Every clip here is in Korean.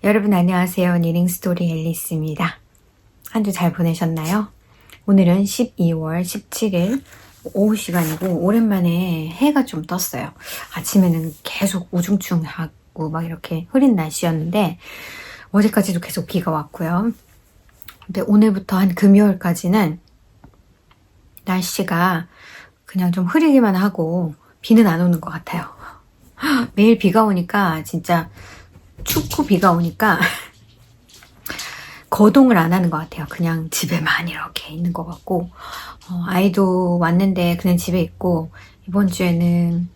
여러분 안녕하세요. 니링스토리 앨리스입니다. 한 주 잘 보내셨나요? 오늘은 12월 17일 오후 시간이고 오랜만에 해가 좀 떴어요. 아침에는 계속 우중충하고 막 이렇게 흐린 날씨였는데 어제까지도 계속 비가 왔고요. 근데 오늘부터 한 금요일까지는 날씨가 그냥 좀 흐리기만 하고 비는 안 오는 것 같아요. 매일 비가 오니까 진짜 춥고 비가 오니까 거동을 안 하는 것 같아요. 그냥 집에만 이렇게 있는 것 같고 아이도 왔는데 그냥 집에 있고 이번 주에는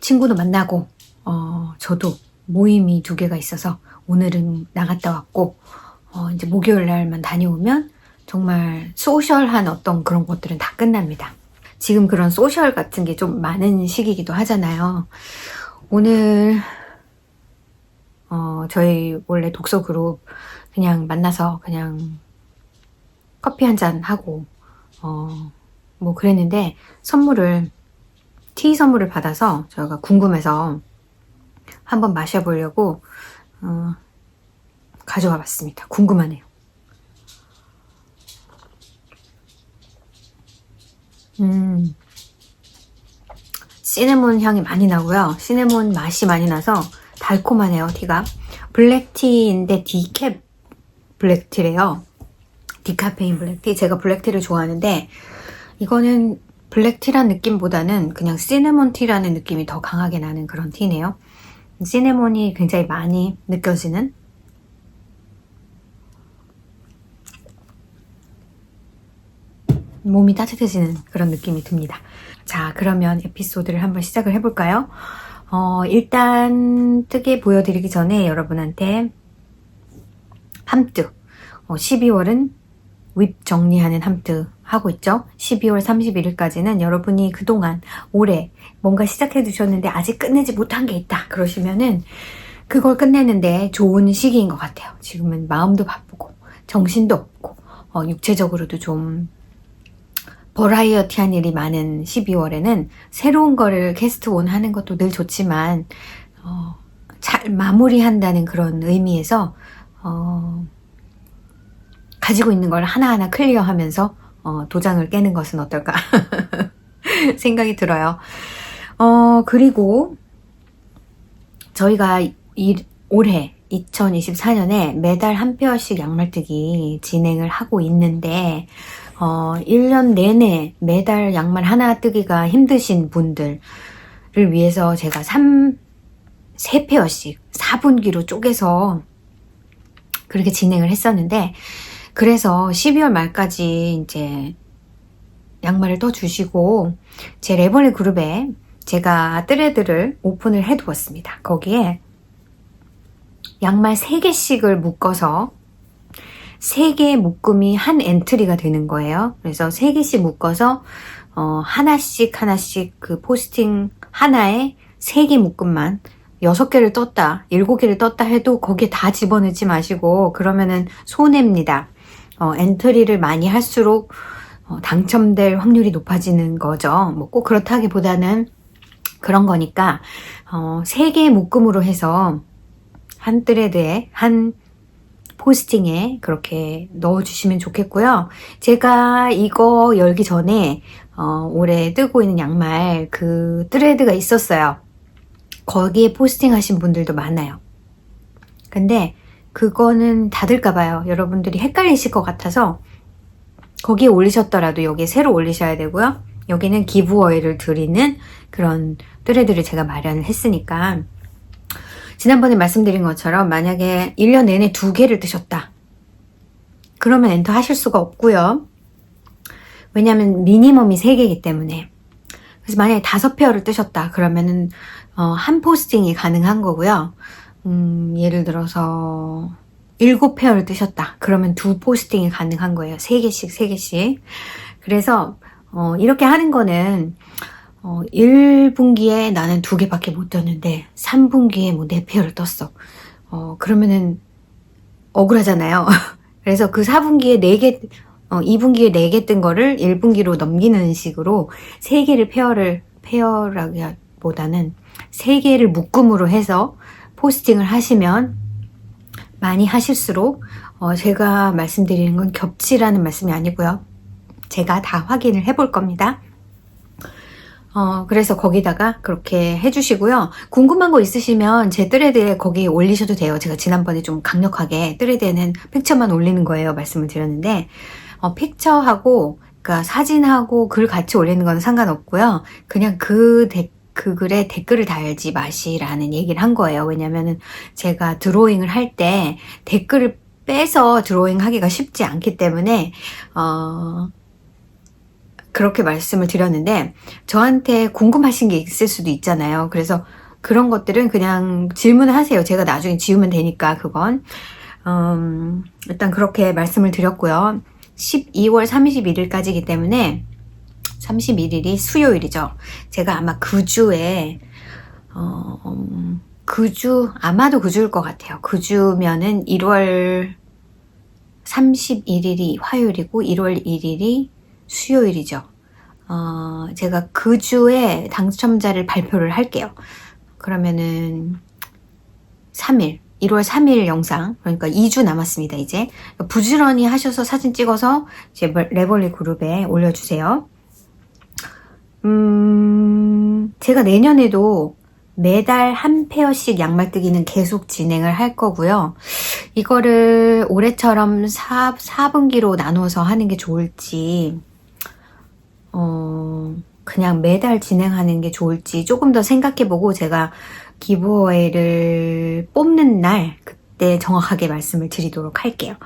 친구도 만나고 저도 모임이 2개가 있어서 오늘은 나갔다 왔고 이제 목요일 날만 다녀오면 정말 소셜한 어떤 그런 것들은 다 끝납니다. 지금 그런 소셜 같은 게 좀 많은 시기이기도 하잖아요. 오늘 저희 원래 독서 그룹 그냥 만나서 그냥 커피 한잔 하고 뭐 그랬는데 티 선물을 받아서 저희가 궁금해서 한번 마셔보려고 가져와 봤습니다. 궁금하네요. 시네몬 향이 많이 나고요. 시네몬 맛이 많이 나서 달콤하네요. 티가 블랙티인데 디캡 블랙티래요. 디카페인 블랙티. 제가 블랙티를 좋아하는데 이거는 블랙티란 느낌보다는 그냥 시네몬티라는 느낌이 더 강하게 나는 그런 티네요. 시네몬이 굉장히 많이 느껴지는 몸이 따뜻해지는 그런 느낌이 듭니다. 자, 그러면 에피소드를 한번 시작을 해볼까요? 일단 뜨개 보여드리기 전에 여러분한테 함뜨 12월은 윗 정리하는 함뜨 하고 있죠. 12월 31일까지는 여러분이 그동안 올해 뭔가 시작해 두셨는데 아직 끝내지 못한 게 있다 그러시면은 그걸 끝내는데 좋은 시기인 것 같아요. 지금은 마음도 바쁘고 정신도 없고 육체적으로도 좀 버라이어티한 일이 많은 12월에는 새로운 거를 캐스트 온 하는 것도 늘 좋지만 잘 마무리한다는 그런 의미에서 가지고 있는 걸 하나하나 클리어하면서 도장을 깨는 것은 어떨까 생각이 들어요. 그리고 저희가 올해 2024년에 매달 한 페어씩 양말뜨기 진행을 하고 있는데 1년 내내 매달 양말 하나 뜨기가 힘드신 분들을 위해서 제가 3페어씩 4분기로 쪼개서 그렇게 진행을 했었는데 그래서 12월 말까지 이제 양말을 떠주시고 제 레버리 그룹에 제가 트레드를 오픈을 해두었습니다. 거기에 양말 3개씩을 묶어서 3개의 묶음이 한 엔트리가 되는 거예요. 그래서 3개씩 묶어서 하나씩 그 포스팅 하나에 3개 묶음만 6개를 떴다 7개를 떴다 해도 거기에 다 집어넣지 마시고 그러면은 손해입니다. 엔트리를 많이 할수록 당첨될 확률이 높아지는 거죠. 뭐 꼭 그렇다기보다는 그런 거니까 3개의 묶음으로 해서 한 트레드에 한 포스팅에 그렇게 넣어주시면 좋겠고요. 제가 이거 열기 전에 올해 뜨고 있는 양말 그 트레드가 있었어요. 거기에 포스팅 하신 분들도 많아요. 근데 그거는 닫을까봐요. 여러분들이 헷갈리실 것 같아서 거기에 올리셨더라도 여기에 새로 올리셔야 되고요. 여기는 기브어웨이를 드리는 그런 트레드를 제가 마련을 했으니까 지난번에 말씀드린 것처럼 만약에 1년 내내 2개를 뜨셨다. 그러면 엔터 하실 수가 없고요. 왜냐하면 미니멈이 3개이기 때문에. 그래서 만약에 5페어를 뜨셨다. 그러면은 한 포스팅이 가능한 거고요. 예를 들어서 7페어를 뜨셨다. 그러면 2 포스팅이 가능한 거예요. 3개씩. 그래서 이렇게 하는 거는 1분기에 나는 2개밖에 못 떴는데 3분기에 뭐 4페어를 떴어. 그러면은 억울하잖아요. 그래서 그 4분기에 4개, 2분기에 4개 뜬 거를 1분기로 넘기는 식으로 3개를 페어라기보다는 3개를 묶음으로 해서 포스팅을 하시면 많이 하실수록 제가 말씀드리는 건 겹치라는 말씀이 아니고요. 제가 다 확인을 해볼 겁니다. 그래서 거기다가 그렇게 해주시고요. 궁금한 거 있으시면 제 thread에 거기 올리셔도 돼요. 제가 지난번에 좀 강력하게 thread에는 픽처만 올리는 거예요 말씀을 드렸는데, 픽처하고 그러니까 사진하고 글 같이 올리는 건 상관없고요. 그냥 그 글에 댓글을 달지 마시라는 얘기를 한 거예요. 왜냐면은 제가 드로잉을 할 때 댓글을 빼서 드로잉 하기가 쉽지 않기 때문에 그렇게 말씀을 드렸는데, 저한테 궁금하신 게 있을 수도 있잖아요. 그래서 그런 것들은 그냥 질문을 하세요. 제가 나중에 지우면 되니까 그건. 일단 그렇게 말씀을 드렸고요. 12월 31일까지이기 때문에 31일이 수요일이죠. 제가 아마 그 주에 아마도 그 주일 것 같아요. 그 주면은 1월 31일이 화요일이고 1월 1일이 수요일이죠. 제가 그 주에 당첨자를 발표를 할게요. 그러면은 3일, 1월 3일 영상, 그러니까 2주 남았습니다. 이제 부지런히 하셔서 사진 찍어서 제 레벌리 그룹에 올려주세요. 제가 내년에도 매달 한 페어씩 양말뜨기는 계속 진행을 할 거고요. 이거를 올해처럼 4분기로 나눠서 하는 게 좋을지, 그냥 매달 진행하는 게 좋을지 조금 더 생각해보고 제가 기브어웨이를 뽑는 날 그때 정확하게 말씀을 드리도록 할게요.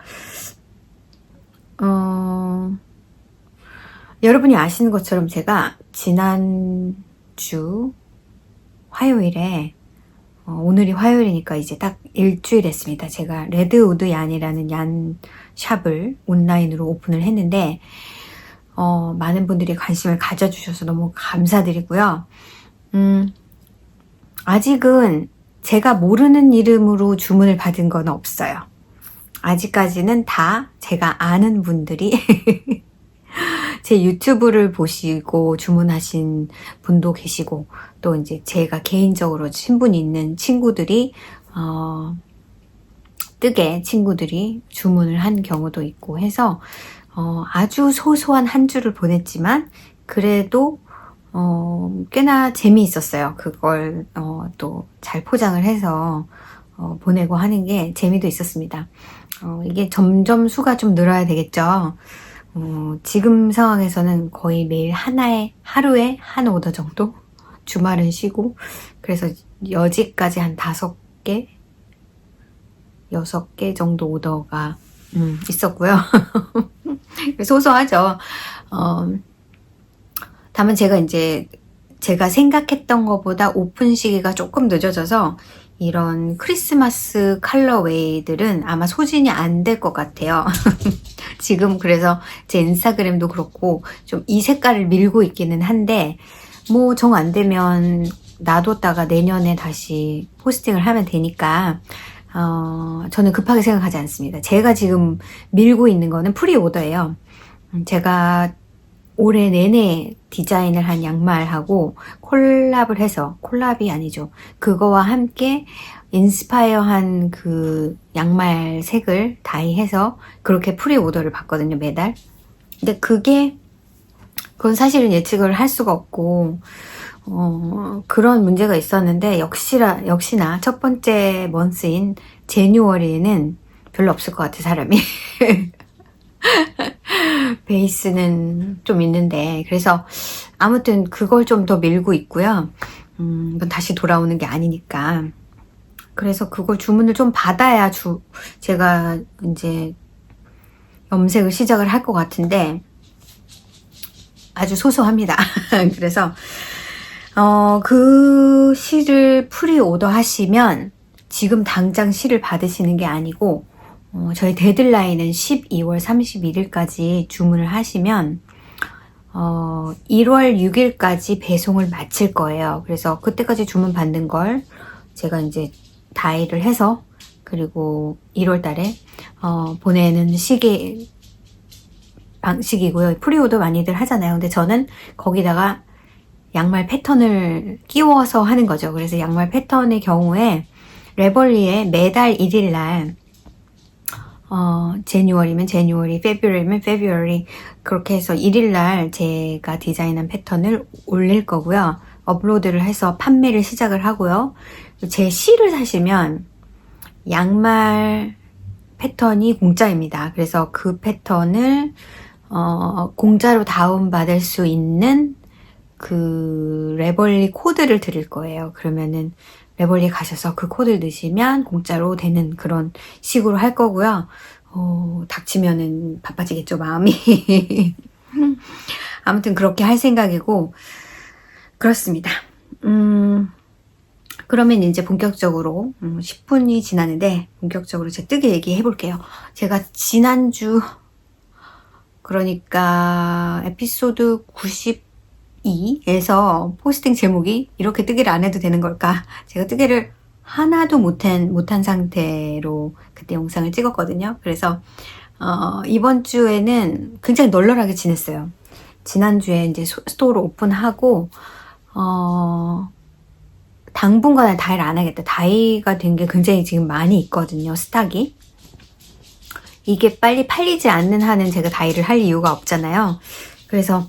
여러분이 아시는 것처럼 제가 지난주 화요일에 오늘이 화요일이니까 이제 딱 일주일 했습니다. 제가 레드우드 얀이라는 얀 샵을 온라인으로 오픈을 했는데 많은 분들이 관심을 가져주셔서 너무 감사드리고요. 아직은 제가 모르는 이름으로 주문을 받은 건 없어요. 아직까지는 다 제가 아는 분들이 제 유튜브를 보시고 주문하신 분도 계시고, 또 이제 제가 개인적으로 친분이 있는 친구들이 뜨개 친구들이 주문을 한 경우도 있고 해서 아주 소소한 한 주를 보냈지만 그래도 꽤나 재미있었어요. 그걸 또 잘 포장을 해서 보내고 하는 게 재미도 있었습니다. 이게 점점 수가 좀 늘어야 되겠죠. 지금 상황에서는 거의 매일 하루에 한 오더 정도? 주말은 쉬고, 그래서 여지까지 한 5개, 6개 정도 오더가 있었고요. 소소하죠. 다만 제가 생각했던 것보다 오픈 시기가 조금 늦어져서 이런 크리스마스 컬러웨이들은 아마 소진이 안 될 것 같아요. 지금 그래서 제 인스타그램도 그렇고 좀 이 색깔을 밀고 있기는 한데, 뭐 정 안 되면 놔뒀다가 내년에 다시 포스팅을 하면 되니까 저는 급하게 생각하지 않습니다. 제가 지금 밀고 있는 거는 프리오더예요. 제가 올해 내내 디자인을 한 양말하고 콜라보를 해서, 콜라비 아니죠, 그거와 함께 인스파이어한 그 양말 색을 다이해서 그렇게 프리오더를 받거든요, 매달. 근데 그건 사실은 예측을 할 수가 없고 그런 문제가 있었는데, 역시나 첫 번째 먼스인 제뉴얼에는 별로 없을 것 같아, 사람이. 베이스는 좀 있는데, 그래서 아무튼 그걸 좀 더 밀고 있고요. 이건 다시 돌아오는 게 아니니까. 그래서 그걸 주문을 좀 받아야 제가 이제 염색을 시작을 할 것 같은데, 아주 소소합니다. 그래서 그 실을 프리오더 하시면 지금 당장 실을 받으시는 게 아니고, 저희 데드라인은 12월 31일까지 주문을 하시면 1월 6일까지 배송을 마칠 거예요. 그래서 그때까지 주문 받는 걸 제가 이제 다이를 해서, 그리고 1월 달에 보내는 방식이고요. 프리오더 많이들 하잖아요. 근데 저는 거기다가 양말 패턴을 끼워서 하는 거죠. 그래서 양말 패턴의 경우에 레벌리에 매달 1일 날 제뉴얼이면 제뉴얼이, 페브루아리면 페브루아리, 그렇게 해서 1일날 제가 디자인한 패턴을 올릴 거고요. 업로드를 해서 판매를 시작을 하고요. 제 실을 사시면 양말 패턴이 공짜입니다. 그래서 그 패턴을 공짜로 다운받을 수 있는 그 레벌리 코드를 드릴 거예요. 그러면은 레벌리 가셔서 그 코드를 넣으시면 공짜로 되는 그런 식으로 할 거고요. 닥치면은 바빠지겠죠, 마음이. 아무튼 그렇게 할 생각이고, 그렇습니다. 그러면 이제 본격적으로 10분이 지났는데 본격적으로 제 뜨개 얘기해 볼게요. 제가 지난주, 그러니까 에피소드 92에서 포스팅 제목이 이렇게 뜨개를 안 해도 되는 걸까? 제가 뜨개를 하나도 못한 상태로 그때 영상을 찍었거든요. 그래서 이번 주에는 굉장히 널널하게 지냈어요. 지난주에 이제 스토어를 오픈하고 당분간은 다이를 안 하겠다. 다이가 된 게 굉장히 지금 많이 있거든요. 스탁이. 이게 빨리 팔리지 않는 한은 제가 다이를 할 이유가 없잖아요. 그래서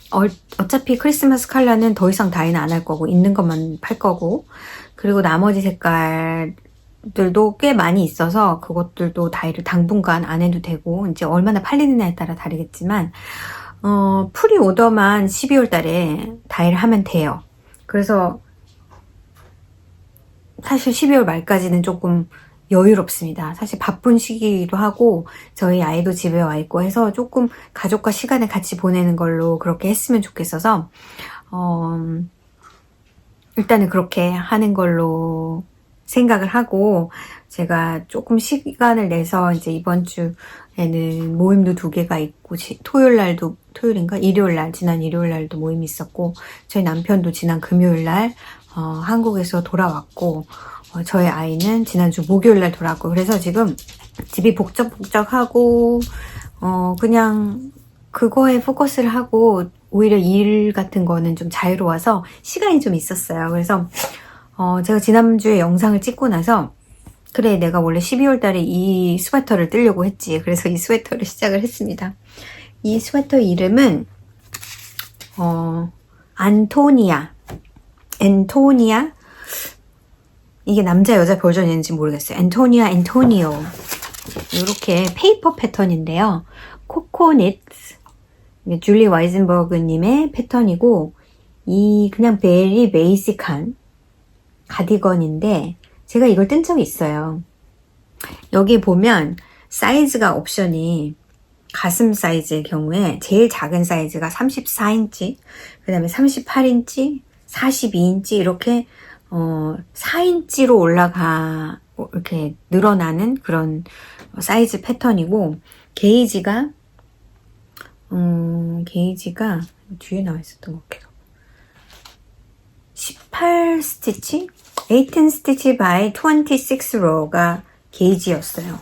어차피 크리스마스 컬러는 더 이상 다이는 안 할 거고 있는 것만 팔 거고, 그리고 나머지 색깔들도 꽤 많이 있어서 그것들도 다이를 당분간 안 해도 되고, 이제 얼마나 팔리느냐에 따라 다르겠지만 프리오더만 12월 달에 다이를 하면 돼요. 그래서 사실 12월 말까지는 조금 여유롭습니다. 사실 바쁜 시기이기도 하고 저희 아이도 집에 와 있고 해서 조금 가족과 시간을 같이 보내는 걸로 그렇게 했으면 좋겠어서 일단은 그렇게 하는 걸로 생각을 하고, 제가 조금 시간을 내서 이제 이번 주에는 모임도 2개가 있고, 토요일인가? 지난 일요일날도 모임이 있었고, 저희 남편도 지난 금요일날 한국에서 돌아왔고, 저희 아이는 지난주 목요일날 돌아왔고, 그래서 지금 집이 복적복적하고 그냥 그거에 포커스를 하고 오히려 일 같은 거는 좀 자유로워서 시간이 좀 있었어요. 그래서 제가 지난주에 영상을 찍고 나서, 그래, 내가 원래 12월 달에 이 스웨터를 뜨려고 했지. 그래서 이 스웨터를 시작을 했습니다. 이 스웨터 이름은 안토니아, 이게 남자 여자 버전인지 모르겠어요. 앤토니오, 이렇게 페이퍼 패턴인데요. 코코닛, 줄리 와이즌버그 님의 패턴이고, 이 그냥 베리 베이직한 가디건인데 제가 이걸 뜬 적이 있어요. 여기 보면 사이즈가 옵션이 가슴 사이즈의 경우에 제일 작은 사이즈가 34인치, 그 다음에 38인치, 42인치 이렇게 4인치로 이렇게 늘어나는 그런 사이즈 패턴이고, 게이지가 뒤에 나와 있었던 것 같아요. 18 스티치? 18 스티치 by 26 row가 게이지였어요.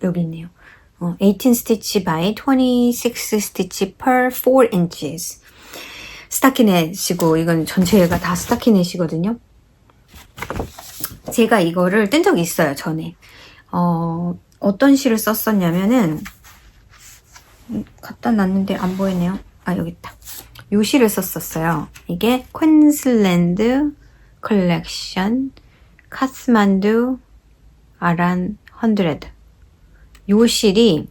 여기 있네요. 18 스티치 by 26 스티치 per 4 inches. 스타키넷이고, 이건 전체가 다 스타키넷이거든요. 제가 이거를 뜬 적이 있어요, 전에. 어떤 시를 썼었냐면은, 갖다 놨는데 안 보이네요. 여기 있다. 요 시를 썼었어요. 이게 퀸슬랜드 컬렉션 카스만두 아란 100. 요 실이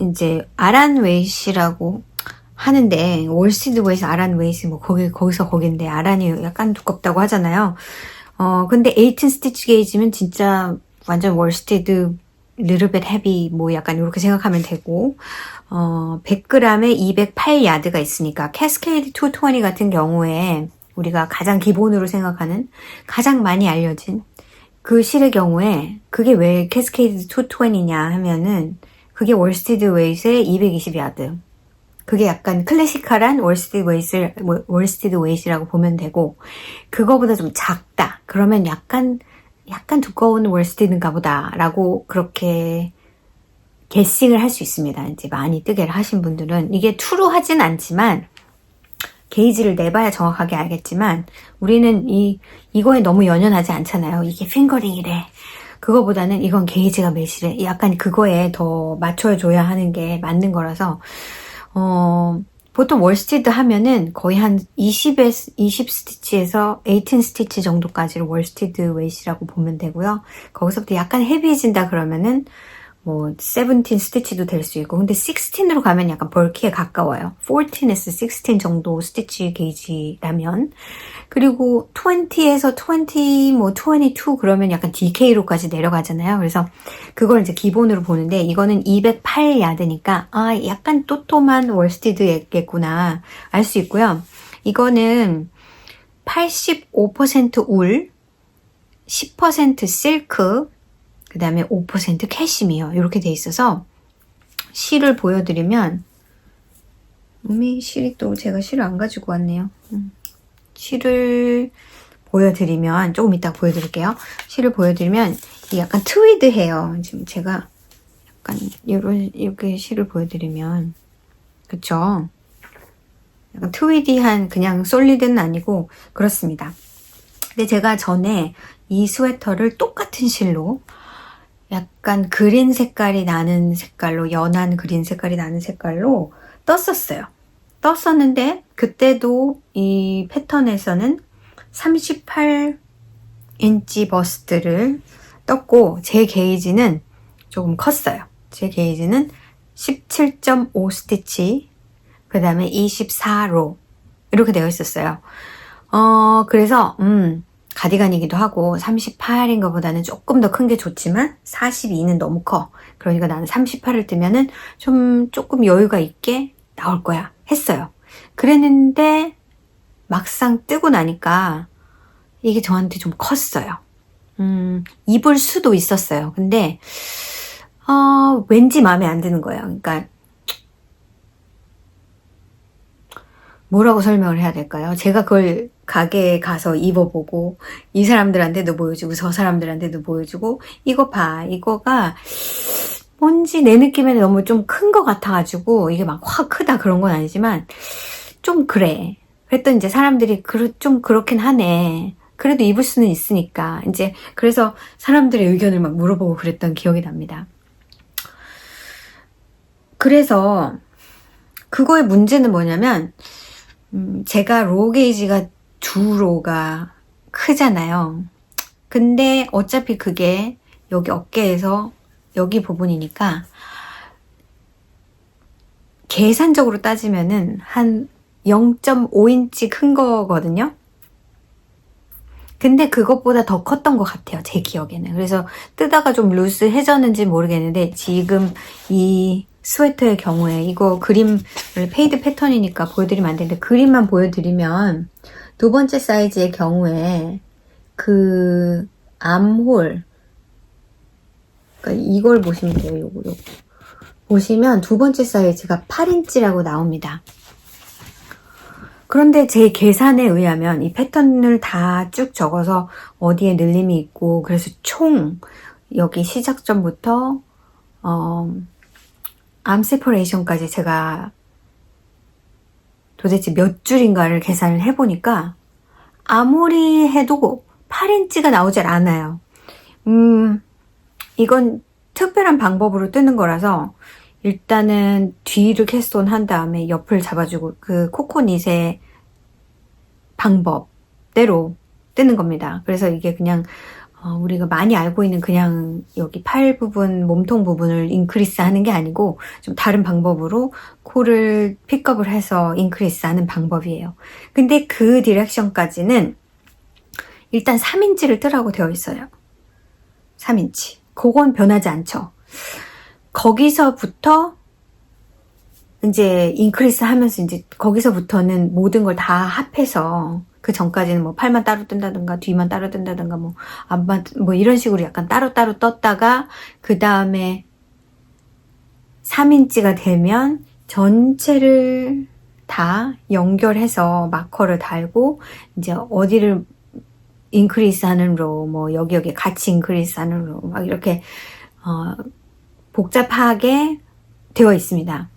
이제 아란 웨이시라고 하는데, 월스티드 웨이스, 아란 웨이스, 뭐 거기서 거긴데 아란이 약간 두껍다고 하잖아요. 근데 18 스티치 게이지면 진짜 완전 월스티드 little bit heavy, 뭐 약간 이렇게 생각하면 되고, 100g에 208야드가 있으니까, 캐스케이드 220 같은 경우에 우리가 가장 기본으로 생각하는, 가장 많이 알려진 그 실의 경우에, 그게 왜 캐스케이드 220냐 하면은, 그게 월스티드 웨이스의 220야드. 그게 약간 클래시컬한 월스티드 웨이스라고 보면 되고, 그거보다 좀 작다. 그러면 약간 두꺼운 월스티드인가 보다 라고 그렇게 게싱을 할 수 있습니다. 이제 많이 뜨개를 하신 분들은. 이게 투로 하진 않지만, 게이지를 내봐야 정확하게 알겠지만, 우리는 이거에 너무 연연하지 않잖아요. 이게 핑거링이래, 그거보다는 이건 게이지가 몇이래. 약간 그거에 더 맞춰줘야 하는 게 맞는 거라서, 보통 월스티드 하면은 거의 한 20 스티치에서 18 스티치 정도까지를 월스티드 웨이시라고 보면 되고요. 거기서부터 약간 헤비해진다 그러면은 뭐 17 스티치도 될 수 있고, 근데 16으로 가면 약간 벌키에 가까워요. 14에서 16 정도 스티치 게이지라면. 그리고 20에서 20, 뭐 22 그러면 약간 DK로까지 내려가잖아요. 그래서 그걸 이제 기본으로 보는데, 이거는 208 야드니까 아 약간 또톰한 월스티드겠구나 알 수 있고요. 이거는 85% 울, 10% 실크, 그 다음에 5% 캐시미어 이렇게 돼 있어서, 실을 보여드리면, 실이 또 제가 실을 안 가지고 왔네요. 실을 보여드리면, 조금 이따 보여드릴게요. 실을 보여드리면 이게 약간 트위드해요. 지금 제가 약간 이렇게 실을 보여드리면, 그쵸? 약간 트위디한 그냥 솔리드는 아니고 그렇습니다. 근데 제가 전에 이 스웨터를 똑같은 실로 약간 그린 색깔이 나는 색깔로, 연한 그린 색깔이 나는 색깔로 떴었어요. 떴었는데 그때도 이 패턴에서는 38인치 버스트를 떴고, 제 게이지는 조금 컸어요. 제 게이지는 17.5 스티치, 그 다음에 24로 이렇게 되어 있었어요. 그래서 가디건이기도 하고 38인 것보다는 조금 더 큰 게 좋지만 42는 너무 커. 그러니까 나는 38을 뜨면은 조금 여유가 있게 나올 거야 했어요. 그랬는데 막상 뜨고 나니까 이게 저한테 좀 컸어요. 입을 수도 있었어요. 근데 왠지 마음에 안 드는 거예요. 그러니까 뭐라고 설명을 해야 될까요? 제가 그걸 가게에 가서 입어보고 이 사람들한테도 보여주고 저 사람들한테도 보여주고, 이거 봐, 이거가 뭔지 내 느낌에는 너무 좀 큰 것 같아가지고, 이게 막 확 크다 그런 건 아니지만 좀 그래. 그랬더니 이제 사람들이 좀 그렇긴 하네. 그래도 입을 수는 있으니까. 이제 그래서 사람들의 의견을 막 물어보고 그랬던 기억이 납니다. 그래서 그거의 문제는 뭐냐면, 제가 로우 게이지가 2로가 크잖아요. 근데 어차피 그게 여기 어깨에서 여기 부분이니까 계산적으로 따지면은 한 0.5인치 큰 거거든요. 근데 그것보다 더 컸던 것 같아요, 제 기억에는. 그래서 뜨다가 좀 루스해졌는지 모르겠는데, 지금 이 스웨터의 경우에 이거 그림, 페이드 패턴이니까 보여드리면 안 되는데, 그림만 보여드리면 두 번째 사이즈의 경우에 그 암홀, 그러니까 이걸 보시면 돼요. 요거 보시면 두 번째 사이즈가 8인치라고 나옵니다. 그런데 제 계산에 의하면 이 패턴을 다 쭉 적어서 어디에 늘림이 있고, 그래서 총 여기 시작점부터 암 세퍼레이션까지 제가 도대체 몇 줄인가를 계산을 해보니까 아무리 해도 8인치가 나오질 않아요. 이건 특별한 방법으로 뜨는 거라서 일단은 뒤를 캐스톤 한 다음에 옆을 잡아주고 그 코코닛의 방법대로 뜨는 겁니다. 그래서 이게 그냥 우리가 많이 알고 있는 그냥 여기 팔 부분, 몸통 부분을 인크리스 하는 게 아니고 좀 다른 방법으로 코를 픽업을 해서 인크리스 하는 방법이에요. 근데 그 디렉션까지는 일단 3인치를 뜨라고 되어 있어요. 3인치. 그건 변하지 않죠. 거기서부터 이제 인크리스 하면서 이제 거기서부터는 모든 걸 다 합해서, 그 전까지는 뭐 팔만 따로 뜬다든가 뒤만 따로 뜬다든가 뭐 앞만 뭐 이런 식으로 약간 따로따로 떴다가, 그 다음에 3인치가 되면 전체를 다 연결해서 마커를 달고 이제 어디를 인크리스 하는 로, 뭐 여기 같이 인크리스 하는 로, 막 이렇게 복잡하게 되어 있습니다.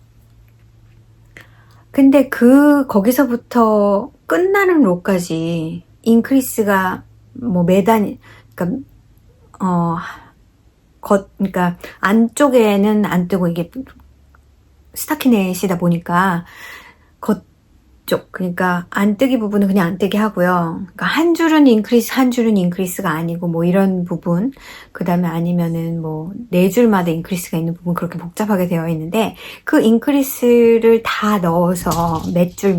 근데 거기서부터 끝나는 로까지 인크리스가 뭐 매단, 그러니까 그러니까 안쪽에는 안 뜨고 이게 스타키넷이다 보니까 겉쪽, 그러니까 안 뜨기 부분은 그냥 안 뜨게 하고요. 그러니까 한 줄은 인크리스, 한 줄은 인크리스가 아니고 뭐 이런 부분, 그 다음에 아니면은 뭐 네 줄마다 인크리스가 있는 부분, 그렇게 복잡하게 되어 있는데 그 인크리스를 다 넣어서 몇 줄,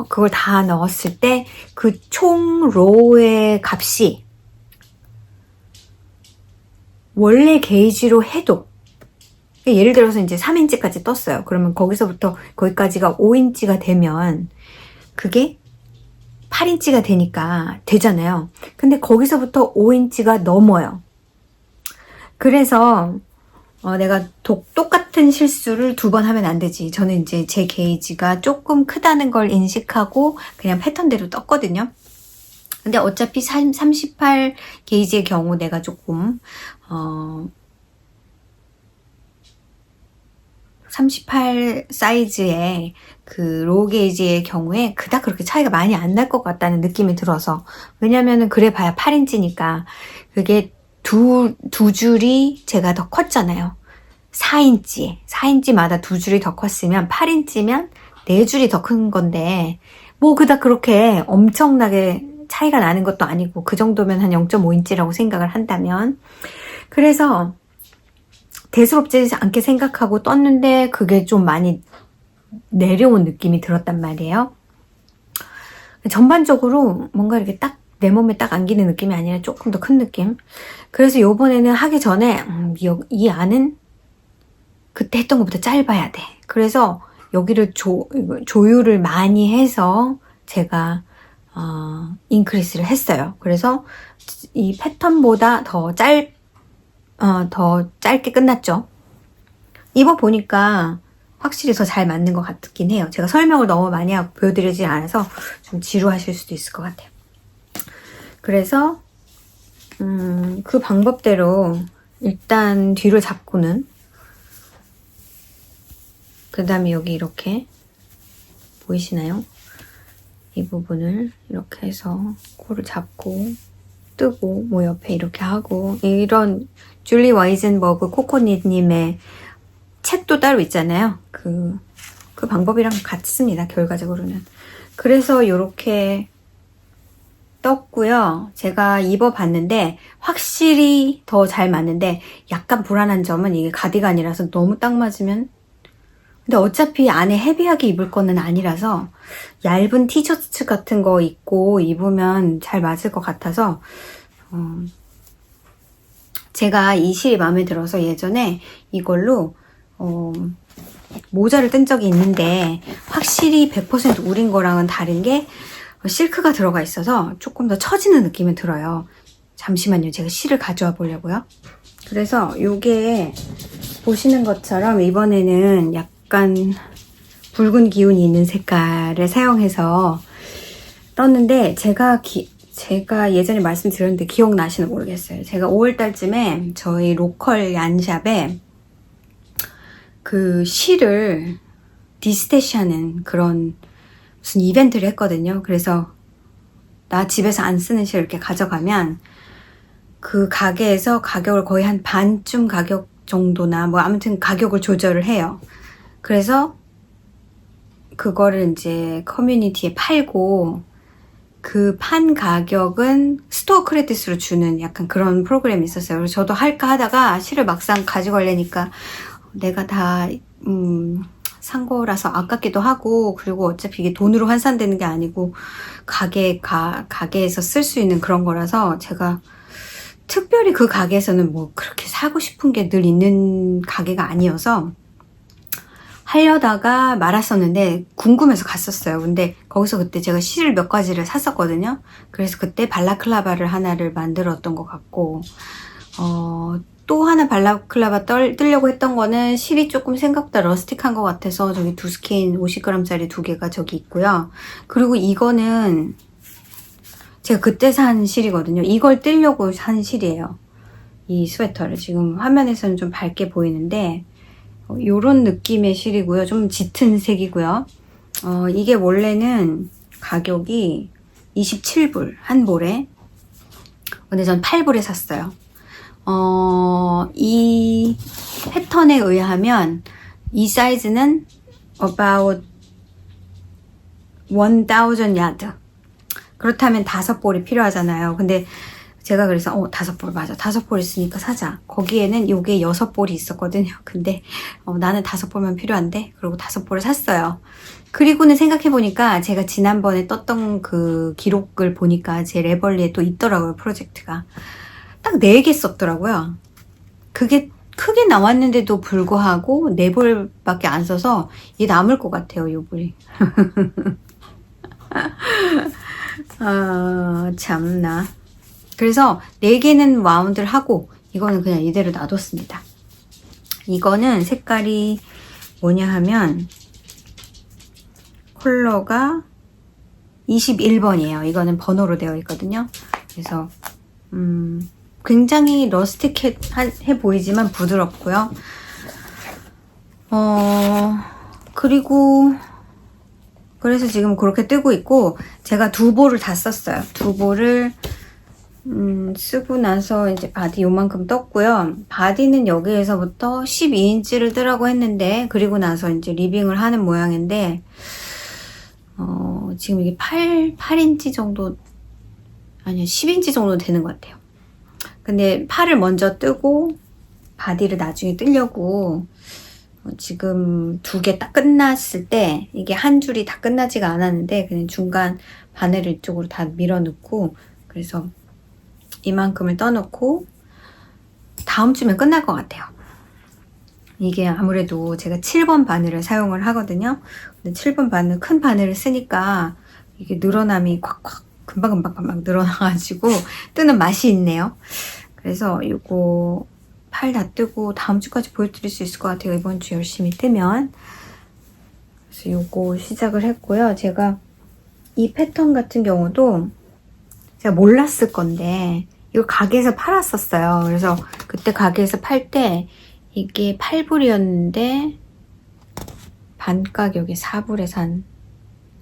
그걸 다 넣었을 때 그 총 로의 값이 원래 게이지로 해도, 예를 들어서 이제 3인치까지 떴어요. 그러면 거기서부터 거기까지가 5인치가 되면 그게 8인치가 되니까 되잖아요. 근데 거기서부터 5인치가 넘어요. 그래서 내가 똑같은 실수를 2번 하면 안 되지. 저는 이제 제 게이지가 조금 크다는 걸 인식하고 그냥 패턴대로 떴거든요. 근데 어차피 38 게이지의 경우 내가 조금 38 사이즈의 그 로우 게이지의 경우에 그닥 그렇게 차이가 많이 안 날 것 같다는 느낌이 들어서, 왜냐면은 그래 봐야 8인치니까 그게 두 줄이 제가 더 컸잖아요. 4인치마다 두 줄이 더 컸으면 8인치면 네 줄이 더 큰 건데 뭐 그닥 그렇게 엄청나게 차이가 나는 것도 아니고 그 정도면 한 0.5인치라고 생각을 한다면, 그래서 대수롭지 않게 생각하고 떴는데 그게 좀 많이 내려온 느낌이 들었단 말이에요. 전반적으로 뭔가 이렇게 딱 내 몸에 딱 안기는 느낌이 아니라 조금 더 큰 느낌. 그래서 요번에는 하기 전에 이 안은 그때 했던 것보다 짧아야 돼. 그래서 여기를 조율을 많이 해서 제가 인크리스를 했어요. 그래서 이 패턴보다 더 짧게 끝났죠. 입어보니까 확실히 더 잘 맞는 것 같긴 해요. 제가 설명을 너무 많이 하고 보여드리지 않아서 좀 지루하실 수도 있을 것 같아요. 그래서 그 방법대로 일단 뒤를 잡고는, 그 다음에 여기 이렇게 보이시나요? 이 부분을 이렇게 해서 코를 잡고 뜨고 뭐 옆에 이렇게 하고, 이런 줄리 와이젠버그 코코닛님의 책도 따로 있잖아요. 그 방법이랑 같습니다, 결과적으로는. 그래서 이렇게 떴고요. 제가 입어봤는데 확실히 더 잘 맞는데, 약간 불안한 점은 이게 가디건이라서 너무 딱 맞으면, 근데 어차피 안에 헤비하게 입을 거는 아니라서 얇은 티셔츠 같은 거 입고 입으면 잘 맞을 것 같아서, 제가 이 실이 마음에 들어서 예전에 이걸로 모자를 뜬 적이 있는데, 확실히 100% 우린 거랑은 다른 게 실크가 들어가 있어서 조금 더 처지는 느낌이 들어요. 잠시만요. 제가 실을 가져와 보려고요. 그래서 이게 보시는 것처럼 이번에는 약간 붉은 기운이 있는 색깔을 사용해서 떴는데, 제가 예전에 말씀드렸는데 기억나시나 모르겠어요. 제가 5월달쯤에 저희 로컬 얀샵에 그 실을 디스테시하는 그런 무슨 이벤트를 했거든요. 그래서 나 집에서 안 쓰는 실 이렇게 가져가면 그 가게에서 가격을 거의 한 반쯤 가격 정도나 뭐 아무튼 가격을 조절을 해요. 그래서 그거를 이제 커뮤니티에 팔고, 그 판 가격은 스토어 크레딧으로 주는 약간 그런 프로그램이 있었어요. 그래서 저도 할까 하다가 실을 막상 가지고 가려니까 내가 다 산 거라서 아깝기도 하고, 그리고 어차피 이게 돈으로 환산되는 게 아니고 가게에서 쓸 수 있는 그런 거라서, 제가 특별히 그 가게에서는 뭐 그렇게 사고 싶은 게 늘 있는 가게가 아니어서 하려다가 말았었는데 궁금해서 갔었어요. 근데 거기서 그때 제가 실을 몇 가지를 샀었거든요. 그래서 그때 발라클라바를 하나를 만들었던 것 같고, 또 하나 발라클라바 뜨려고 했던 거는 실이 조금 생각보다 러스틱한 것 같아서 저기 두스킨 50g짜리 2개가 저기 있고요. 그리고 이거는 제가 그때 산 실이거든요. 이걸 뜨려고 산 실이에요. 이 스웨터를. 지금 화면에서는 좀 밝게 보이는데 요런 느낌의 실이고요. 좀 짙은 색이고요. 이게 원래는 가격이 27불 한 볼에. 근데 전 8불에 샀어요. 이 패턴에 의하면 이 사이즈는 about 1000 야드. 그렇다면 5볼이 필요하잖아요. 근데 제가 그래서 5볼 맞아. 5볼 있으니까 사자. 거기에는 요게 6볼이 있었거든요. 근데 나는 5볼만 필요한데? 그리고 5볼을 샀어요. 그리고는 생각해보니까 제가 지난번에 떴던 그 기록을 보니까 제 레벌리에 또 있더라고요. 프로젝트가. 딱 4개 썼더라고요. 그게 크게 나왔는데도 불구하고 4볼밖에 안 써서 이게 남을 것 같아요. 요 볼이. 참나. 그래서 4개는 와운드를 하고 이거는 그냥 이대로 놔뒀습니다. 이거는 색깔이 뭐냐 하면 컬러가 21번이에요. 이거는 번호로 되어 있거든요. 그래서 굉장히 러스틱해 보이지만 부드럽고요. 그리고 그래서 지금 그렇게 뜨고 있고 제가 2볼을 다 썼어요. 2볼을 쓰고 나서 이제 바디 요만큼 떴고요. 바디는 여기에서부터 12인치를 뜨라고 했는데 그리고 나서 이제 리빙을 하는 모양인데 지금 이게 8인치 정도 아니요 10인치 정도 되는 것 같아요. 근데 팔을 먼저 뜨고 바디를 나중에 뜨려고 지금 2개 딱 끝났을 때 이게 한 줄이 다 끝나지가 않았는데 그냥 중간 바늘을 이쪽으로 다 밀어 넣고 그래서 이만큼을 떠놓고 다음 주면 끝날 것 같아요. 이게 아무래도 제가 7번 바늘을 사용을 하거든요. 근데 7번 바늘 큰 바늘을 쓰니까 이게 늘어남이 콱콱 금방 늘어나가지고 뜨는 맛이 있네요. 그래서 이거 팔 다 뜨고 다음 주까지 보여드릴 수 있을 것 같아요. 이번 주 열심히 뜨면. 그래서 이거 시작을 했고요. 제가 이 패턴 같은 경우도 제가 몰랐을 건데 이거 가게에서 팔았었어요. 그래서 그때 가게에서 팔 때 이게 8불이었는데 반 가격에 4불에 산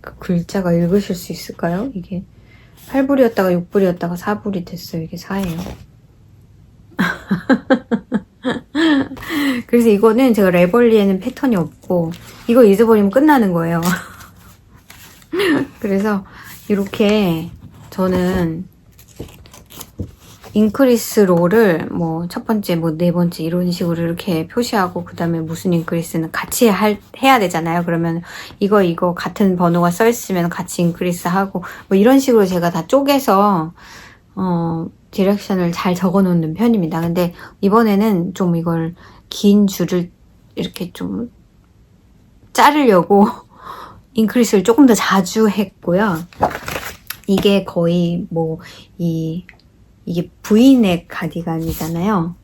그 글자가 읽으실 수 있을까요? 이게 8불이었다가 6불이었다가 4불이 됐어요. 이게 4예요. 그래서 이거는 제가 레벌리에는 패턴이 없고 이거 잊어버리면 끝나는 거예요. 그래서 이렇게 저는 인크리스 롤을 뭐 첫 번째, 뭐 네 번째 이런 식으로 이렇게 표시하고 그 다음에 무슨 인크리스는 같이 해야 되잖아요. 그러면 이거 같은 번호가 써 있으면 같이 인크리스 하고 뭐 이런 식으로 제가 다 쪼개서 디렉션을 잘 적어 놓는 편입니다. 근데 이번에는 좀 이걸 긴 줄을 이렇게 좀 자르려고 인크리스를 조금 더 자주 했고요. 이게 거의 뭐 이게 V넥 가디건이잖아요.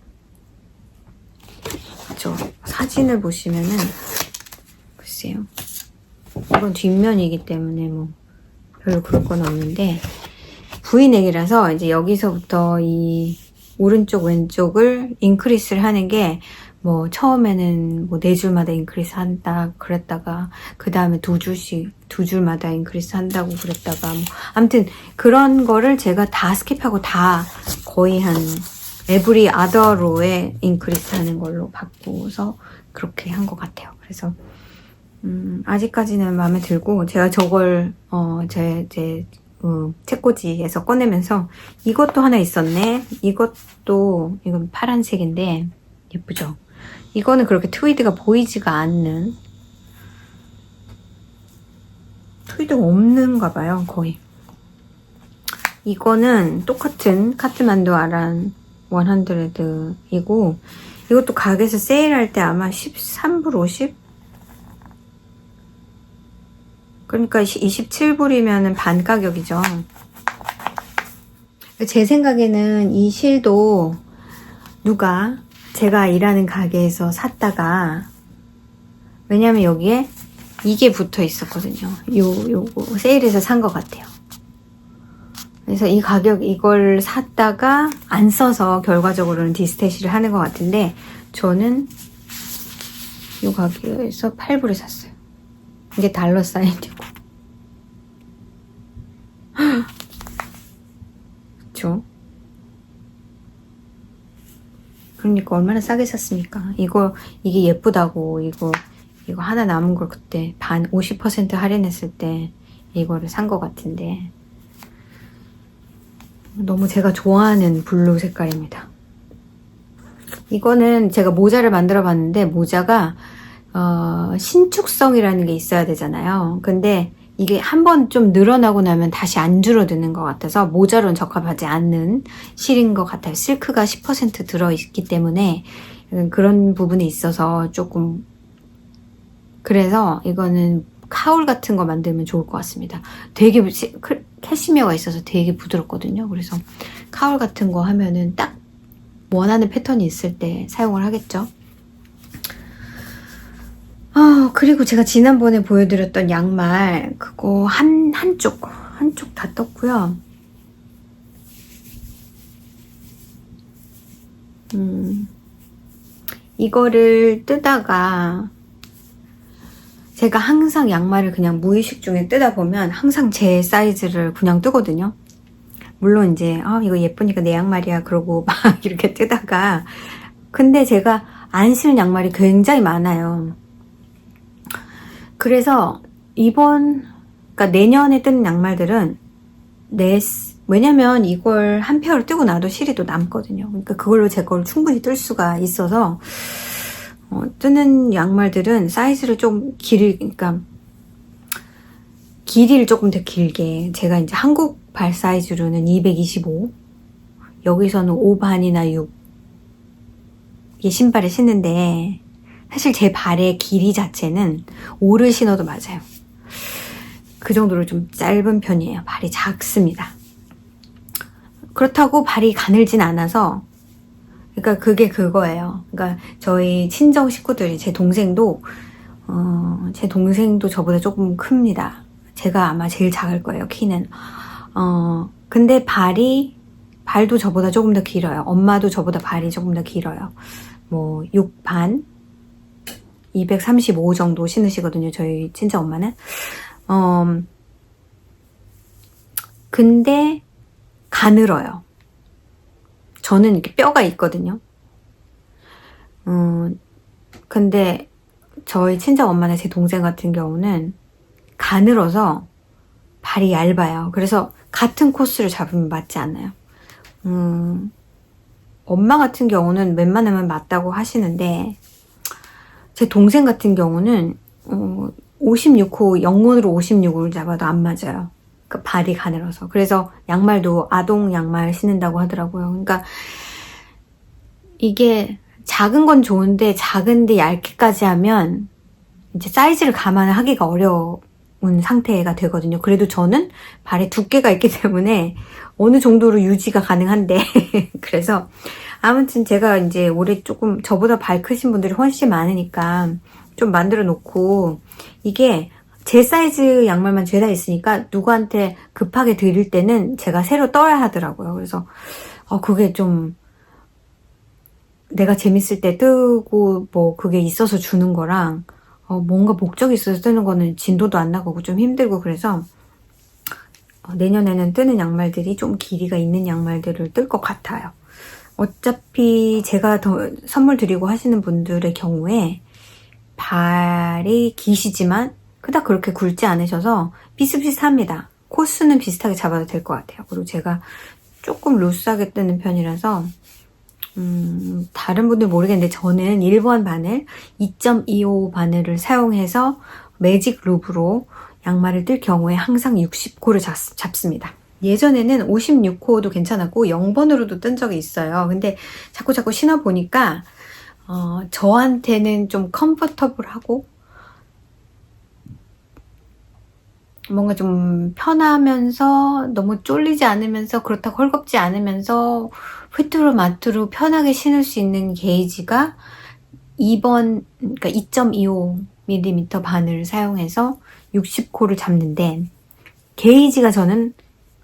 그쵸? 사진을 보시면은 글쎄요. 이건 뒷면이기 때문에 뭐 별로 그럴 건 없는데 V넥이라서 이제 여기서부터 이 오른쪽 왼쪽을 인크리스를 하는 게 뭐 처음에는 뭐 4줄마다 인크리스 한다 그랬다가 그 다음에 2줄마다 인크리스 한다고 그랬다가 뭐 아무튼 그런 거를 제가 다 스킵하고 다 거의 한 every other row에 인크리스 하는 걸로 바꾸어서 그렇게 한 것 같아요. 그래서 아직까지는 마음에 들고 제가 저걸 제 책꽂이에서 꺼내면서 이것도 하나 있었네. 이건 파란색인데 예쁘죠? 이거는 그렇게 트위드가 보이지가 않는 트위드가 없는가 봐요. 거의. 이거는 똑같은 카트만두 아란 100이고 이것도 가게에서 세일할 때 아마 13불 50? 그러니까 27불이면 반 가격이죠. 제 생각에는 이 실도 누가 제가 일하는 가게에서 샀다가 왜냐면 여기에 이게 붙어 있었거든요. 요거 세일해서 산 것 같아요. 그래서 이 가격 이걸 샀다가 안 써서 결과적으로는 디스태시를 하는 것 같은데 저는 이 가게에서 8불에 샀어요. 이게 달러 사인이고 그쵸? 그러니까 얼마나 싸게 샀습니까? 이게 예쁘다고 이거 하나 남은 걸 그때 50% 할인했을 때 이거를 산 것 같은데 너무 제가 좋아하는 블루 색깔입니다. 이거는 제가 모자를 만들어 봤는데 모자가 신축성이라는 게 있어야 되잖아요. 근데 이게 한번 좀 늘어나고 나면 다시 안 줄어드는 것 같아서 모자로는 적합하지 않는 실인 것 같아요. 실크가 10% 들어있기 때문에 그런 부분이 있어서 조금 그래서 이거는 카울 같은 거 만들면 좋을 것 같습니다. 되게 캐시미어가 있어서 되게 부드럽거든요. 그래서 카울 같은 거 하면은 딱 원하는 패턴이 있을 때 사용을 하겠죠. 그리고 제가 지난번에 보여드렸던 양말 그거 한쪽 다 떴고요. 이거를 뜨다가 제가 항상 양말을 그냥 무의식 중에 뜨다 보면 항상 제 사이즈를 그냥 뜨거든요. 물론 이제 이거 예쁘니까 내 양말이야 그러고 막 이렇게 뜨다가 근데 제가 안 신은 양말이 굉장히 많아요. 그래서 그러니까 내년에 뜨는 양말들은 왜냐면 이걸 한 페어를 뜨고 나도 실이 또 남거든요. 그러니까 그걸로 제 걸 충분히 뜰 수가 있어서 뜨는 양말들은 사이즈를 좀 그러니까 길이를 조금 더 길게 제가 이제 한국 발 사이즈로는 225 여기서는 5반이나 6 이 신발을 신는데 사실 제 발의 길이 자체는 5를 신어도 맞아요. 그 정도로 좀 짧은 편이에요. 발이 작습니다. 그렇다고 발이 가늘진 않아서 그러니까 그게 그거예요. 그러니까 저희 친정 식구들이 제 동생도 저보다 조금 큽니다. 제가 아마 제일 작을 거예요. 키는. 근데 발도 저보다 조금 더 길어요. 엄마도 저보다 발이 조금 더 길어요. 뭐 6반 235 정도 신으시거든요. 저희 친정 엄마는. 근데 가늘어요. 저는 이렇게 뼈가 있거든요. 근데 저희 친정 엄마나 제 동생 같은 경우는 가늘어서 발이 얇아요. 그래서 같은 코스를 잡으면 맞지 않아요. 엄마 같은 경우는 웬만하면 맞다고 하시는데 제 동생 같은 경우는 56호 영문으로 56을 잡아도 안 맞아요. 그 발이 가늘어서. 그래서 양말도 아동 양말 신는다고 하더라고요. 그러니까 이게 작은 건 좋은데 작은데 얇게까지 하면 이제 사이즈를 감안하기가 어려운 상태가 되거든요. 그래도 저는 발에 두께가 있기 때문에 어느 정도로 유지가 가능한데 그래서 아무튼 제가 이제 올해 조금 저보다 발 크신 분들이 훨씬 많으니까 좀 만들어 놓고 이게 제 사이즈 양말만 죄다 있으니까 누구한테 급하게 드릴 때는 제가 새로 떠야 하더라고요. 그래서 그게 좀 내가 재밌을 때 뜨고 뭐 그게 있어서 주는 거랑 뭔가 목적이 있어서 뜨는 거는 진도도 안 나가고 좀 힘들고 그래서 내년에는 뜨는 양말들이 좀 길이가 있는 양말들을 뜰 것 같아요. 어차피 제가 더 선물 드리고 하시는 분들의 경우에 발이 기시지만 그닥 그렇게 굵지 않으셔서 비슷비슷합니다. 코스는 비슷하게 잡아도 될 것 같아요. 그리고 제가 조금 루스하게 뜨는 편이라서 다른 분들 모르겠는데 저는 1번 바늘 2.25 바늘을 사용해서 매직 룹으로 양말을 뜰 경우에 항상 60코를 잡습니다. 예전에는 56호도 괜찮았고 0번으로도 뜬 적이 있어요. 근데 자꾸 신어보니까 저한테는 좀 컴포터블하고 뭔가 좀 편하면서 너무 쫄리지 않으면서 그렇다고 헐겁지 않으면서 휘뚜루마뚜루 편하게 신을 수 있는 게이지가 2번 그러니까 2.25mm 바늘을 사용해서 60코를 잡는데 게이지가 저는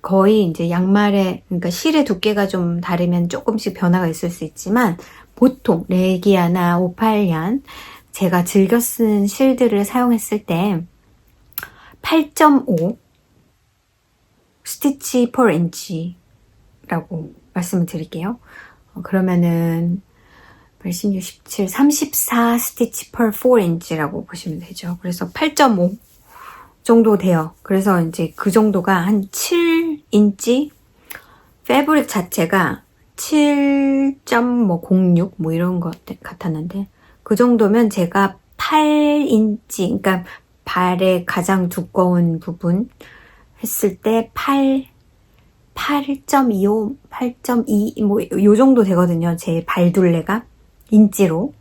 거의 이제 양말의 그러니까 실의 두께가 좀 다르면 조금씩 변화가 있을 수 있지만 보통 레기아나 오팔리안 제가 즐겨 쓰는 실들을 사용했을 때 8.5 스티치 per inch라고 말씀을 드릴게요. 그러면은 16, 17, 34 스티치 per 4인치라고 보시면 되죠. 그래서 8.5 정도 돼요. 그래서 이제 그 정도가 한 7인치 패브릭 자체가 7.06 뭐 이런 것 같았는데 그 정도면 제가 8인치 그러니까 발의 가장 두꺼운 부분 했을 때 8.25, 8.2 뭐 요 정도 되거든요. 제 발둘레가 인치로.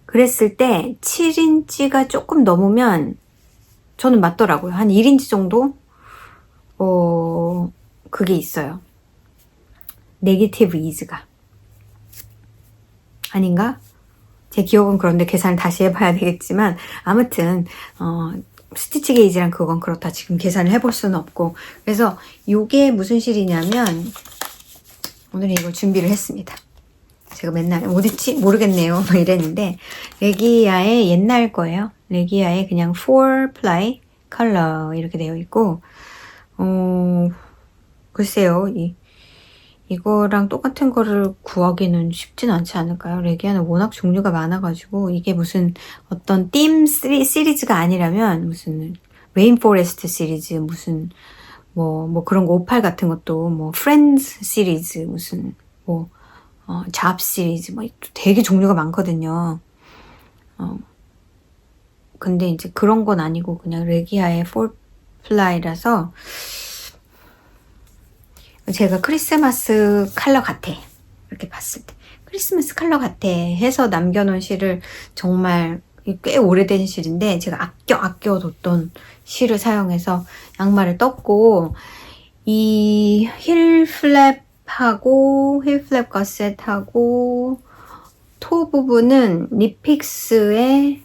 그랬을 때 7인치가 조금 넘으면 저는 맞더라고요. 한 1인치 정도 그게 있어요. 네게티브 이즈가 아닌가? 제 기억은 그런데 계산을 다시 해봐야 되겠지만 아무튼 스티치 게이지랑 그건 그렇다. 지금 계산을 해볼 수는 없고 그래서 이게 무슨 실이냐면 오늘은 이걸 준비를 했습니다. 제가 맨날 어디지? 모르겠네요. 막 이랬는데 레기아의 옛날 거예요. 레기아의 그냥 4ply 컬러 이렇게 되어 있고 글쎄요. 이거랑 똑같은 거를 구하기는 쉽진 않지 않을까요? 레기아는 워낙 종류가 많아가지고 이게 무슨 어떤 팀 시리즈가 아니라면 무슨 레인포레스트 시리즈 무슨 뭐 그런 거 58 같은 것도 뭐 프렌즈 시리즈 무슨 뭐 잡 시리즈 뭐 되게 종류가 많거든요. 근데 이제 그런 건 아니고 그냥 레기아의 4플라이라서 제가 크리스마스 컬러 같아 이렇게 봤을 때 크리스마스 컬러 같아 해서 남겨놓은 실을 정말 꽤 오래된 실인데 제가 아껴뒀던 실을 사용해서 양말을 떴고 이 힐 플랩 거셋하고 토 부분은 니픽스의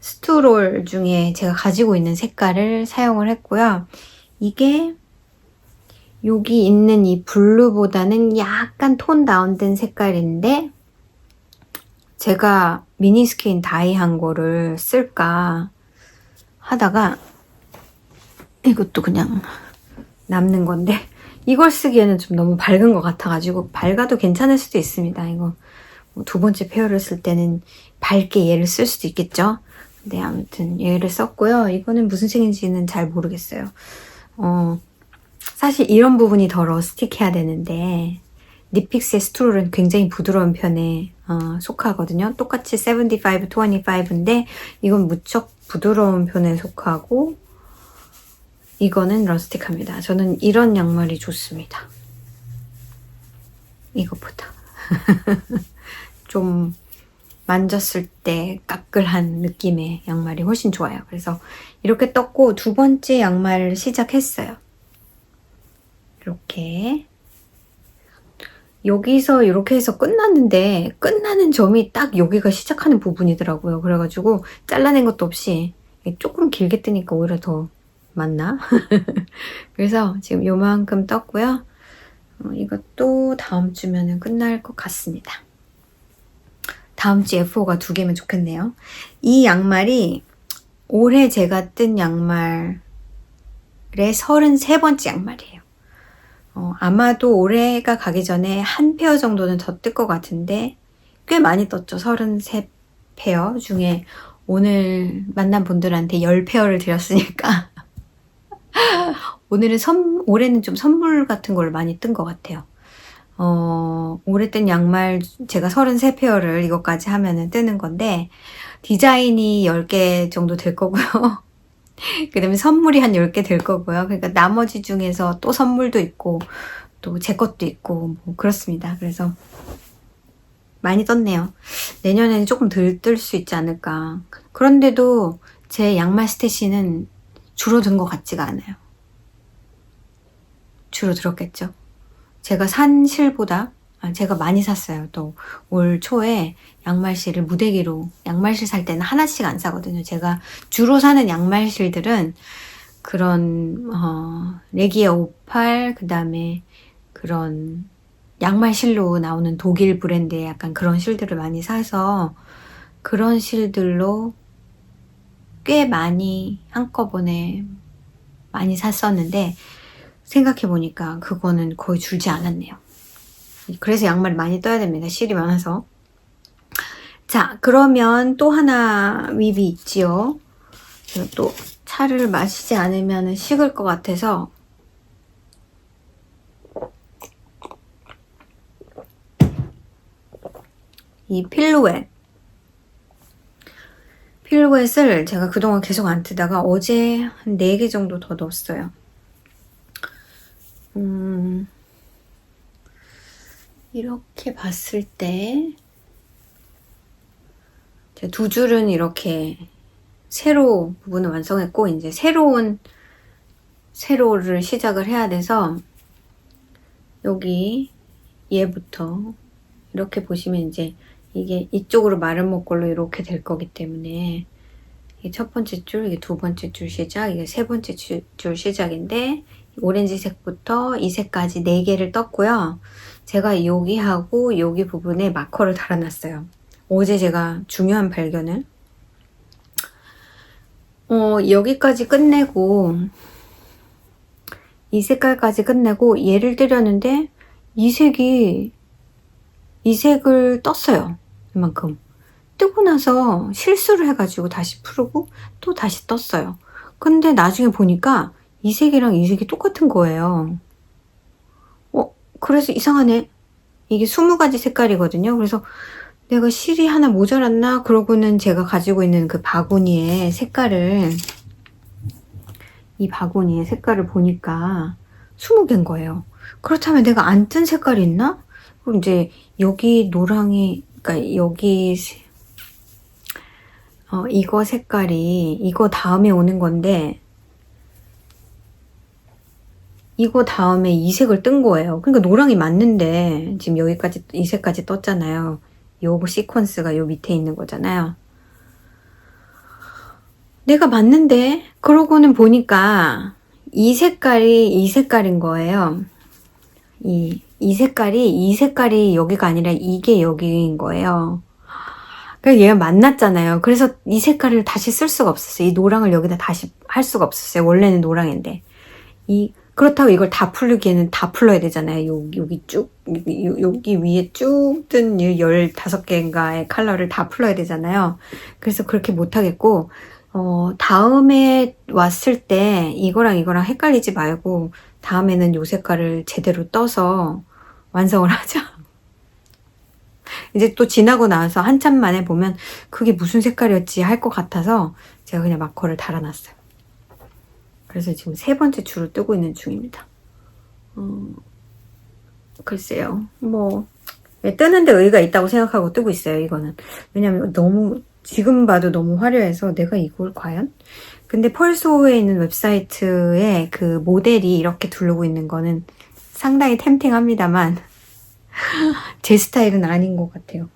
스투롤 중에 제가 가지고 있는 색깔을 사용을 했고요. 이게 여기 있는 이 블루보다는 약간 톤 다운된 색깔인데 제가 미니스킨 다이한 거를 쓸까 하다가 이것도 그냥 남는 건데 이걸 쓰기에는 좀 너무 밝은 것 같아가지고 밝아도 괜찮을 수도 있습니다. 이거 두 번째 페어를 쓸 때는 밝게 얘를 쓸 수도 있겠죠. 근데 아무튼 얘를 썼고요. 이거는 무슨 색인지는 잘 모르겠어요. 사실 이런 부분이 더 러스틱해야 되는데 니픽스의 스트롤은 굉장히 부드러운 편에 속하거든요. 똑같이 75, 25인데 이건 무척 부드러운 편에 속하고 이거는 러스틱합니다. 저는 이런 양말이 좋습니다. 이것보다 좀 만졌을 때 까끌한 느낌의 양말이 훨씬 좋아요. 그래서 이렇게 떴고 두 번째 양말을 시작했어요. 이렇게 여기서 이렇게 해서 끝났는데 끝나는 점이 딱 여기가 시작하는 부분이더라고요. 그래가지고 잘라낸 것도 없이 조금 길게 뜨니까 오히려 더 맞나? 그래서 지금 요만큼 떴고요. 이것도 다음 주면은 끝날 것 같습니다. 다음 주 F5가 2개면 좋겠네요. 이 양말이 올해 제가 뜬 양말의 33번째 양말이에요. 아마도 올해가 가기 전에 한 페어 정도는 더 뜰 것 같은데 꽤 많이 떴죠. 33페어 중에 오늘 만난 분들한테 10페어를 드렸으니까 올해는 좀 선물 같은 걸 많이 뜬 것 같아요. 올해 뜬 양말 제가 33페어를 이것까지 하면은 뜨는 건데 디자인이 10개 정도 될 거고요. 그 다음에 선물이 한 10개 될 거고요. 그러니까 나머지 중에서 또 선물도 있고 또 제 것도 있고 뭐 그렇습니다. 그래서 많이 떴네요. 내년에는 조금 덜 뜰 수 있지 않을까. 그런데도 제 양말 스태시는 줄어든 것 같지가 않아요. 줄어들었겠죠. 제가 산 실보다 제가 많이 샀어요. 또 올 초에 양말실을 무대기로 양말실 살 때는 하나씩 안 사거든요. 제가 주로 사는 양말실들은 그런 레기아 58 그 다음에 그런 양말실로 나오는 독일 브랜드의 약간 그런 실들을 많이 사서 그런 실들로 꽤 많이 한꺼번에 많이 샀었는데 생각해보니까 그거는 거의 줄지 않았네요. 그래서 양말을 많이 떠야 됩니다. 실이 많아서. 자, 그러면 또 하나 윗이 있지요. 제가 또 차를 마시지 않으면 식을 것 같아서 이 필로앳을 제가 그동안 계속 안 뜨다가 어제 한 4개 정도 더 넣었어요. 이렇게 봤을 때 두 줄은 이렇게 세로 부분을 완성했고 이제 새로운 세로를 시작을 해야 돼서 여기 얘부터 이렇게 보시면 이제 이게 이쪽으로 마른 목걸로 이렇게 될 거기 때문에 이게 첫 번째 줄, 이게 두 번째 줄 시작, 이게 세 번째 줄 시작인데 오렌지색부터 이 색까지 4개를 떴고요. 제가 여기하고 여기 부분에 마커를 달아놨어요. 어제 제가 중요한 발견을 여기까지 끝내고 이 색깔까지 끝내고 얘를 때렸는데 이 색을 떴어요. 이만큼 뜨고 나서 실수를 해가지고 다시 풀고 또 다시 떴어요. 근데 나중에 보니까 이 색이랑 이 색이 똑같은 거예요. 그래서 이상하네. 이게 20가지 색깔이거든요. 그래서 내가 실이 하나 모자랐나? 그러고는 제가 가지고 있는 그 바구니의 색깔을 보니까 20개인 거예요. 그렇다면 내가 안 뜬 색깔이 있나? 그럼 이제 여기 노랑이, 그러니까 여기 이거 색깔이 이거 다음에 오는 건데 이거 다음에 이 색을 뜬 거예요. 그러니까 노랑이 맞는데 지금 여기까지 이 색까지 떴잖아요. 요 시퀀스가 요 밑에 있는 거잖아요. 내가 맞는데 그러고는 보니까 이 색깔인 거예요. 이 색깔이 여기가 아니라 이게 여기인 거예요. 그러니까 얘가 만났잖아요. 그래서 이 색깔을 다시 쓸 수가 없었어요. 이 노랑을 여기다 다시 할 수가 없었어요. 원래는 노랑인데 그렇다고 이걸 다 풀기에는 다 풀어야 되잖아요. 여기 쭉, 여기 위에 쭉 뜬 15개인가의 컬러를 다 풀어야 되잖아요. 그래서 그렇게 못하겠고, 다음에 왔을 때 이거랑 헷갈리지 말고, 다음에는 요 색깔을 제대로 떠서 완성을 하자. 이제 또 지나고 나서 한참 만에 보면 그게 무슨 색깔이었지 할 것 같아서 제가 그냥 마커를 달아놨어요. 그래서 지금 3번째 줄을 뜨고 있는 중입니다. 글쎄요. 뜨는데 의의가 있다고 생각하고 뜨고 있어요, 이거는. 왜냐면 지금 봐도 너무 화려해서 내가 이걸 과연? 근데 펄소에 있는 웹사이트에 그 모델이 이렇게 두르고 있는 거는 상당히 템팅합니다만 제 스타일은 아닌 것 같아요.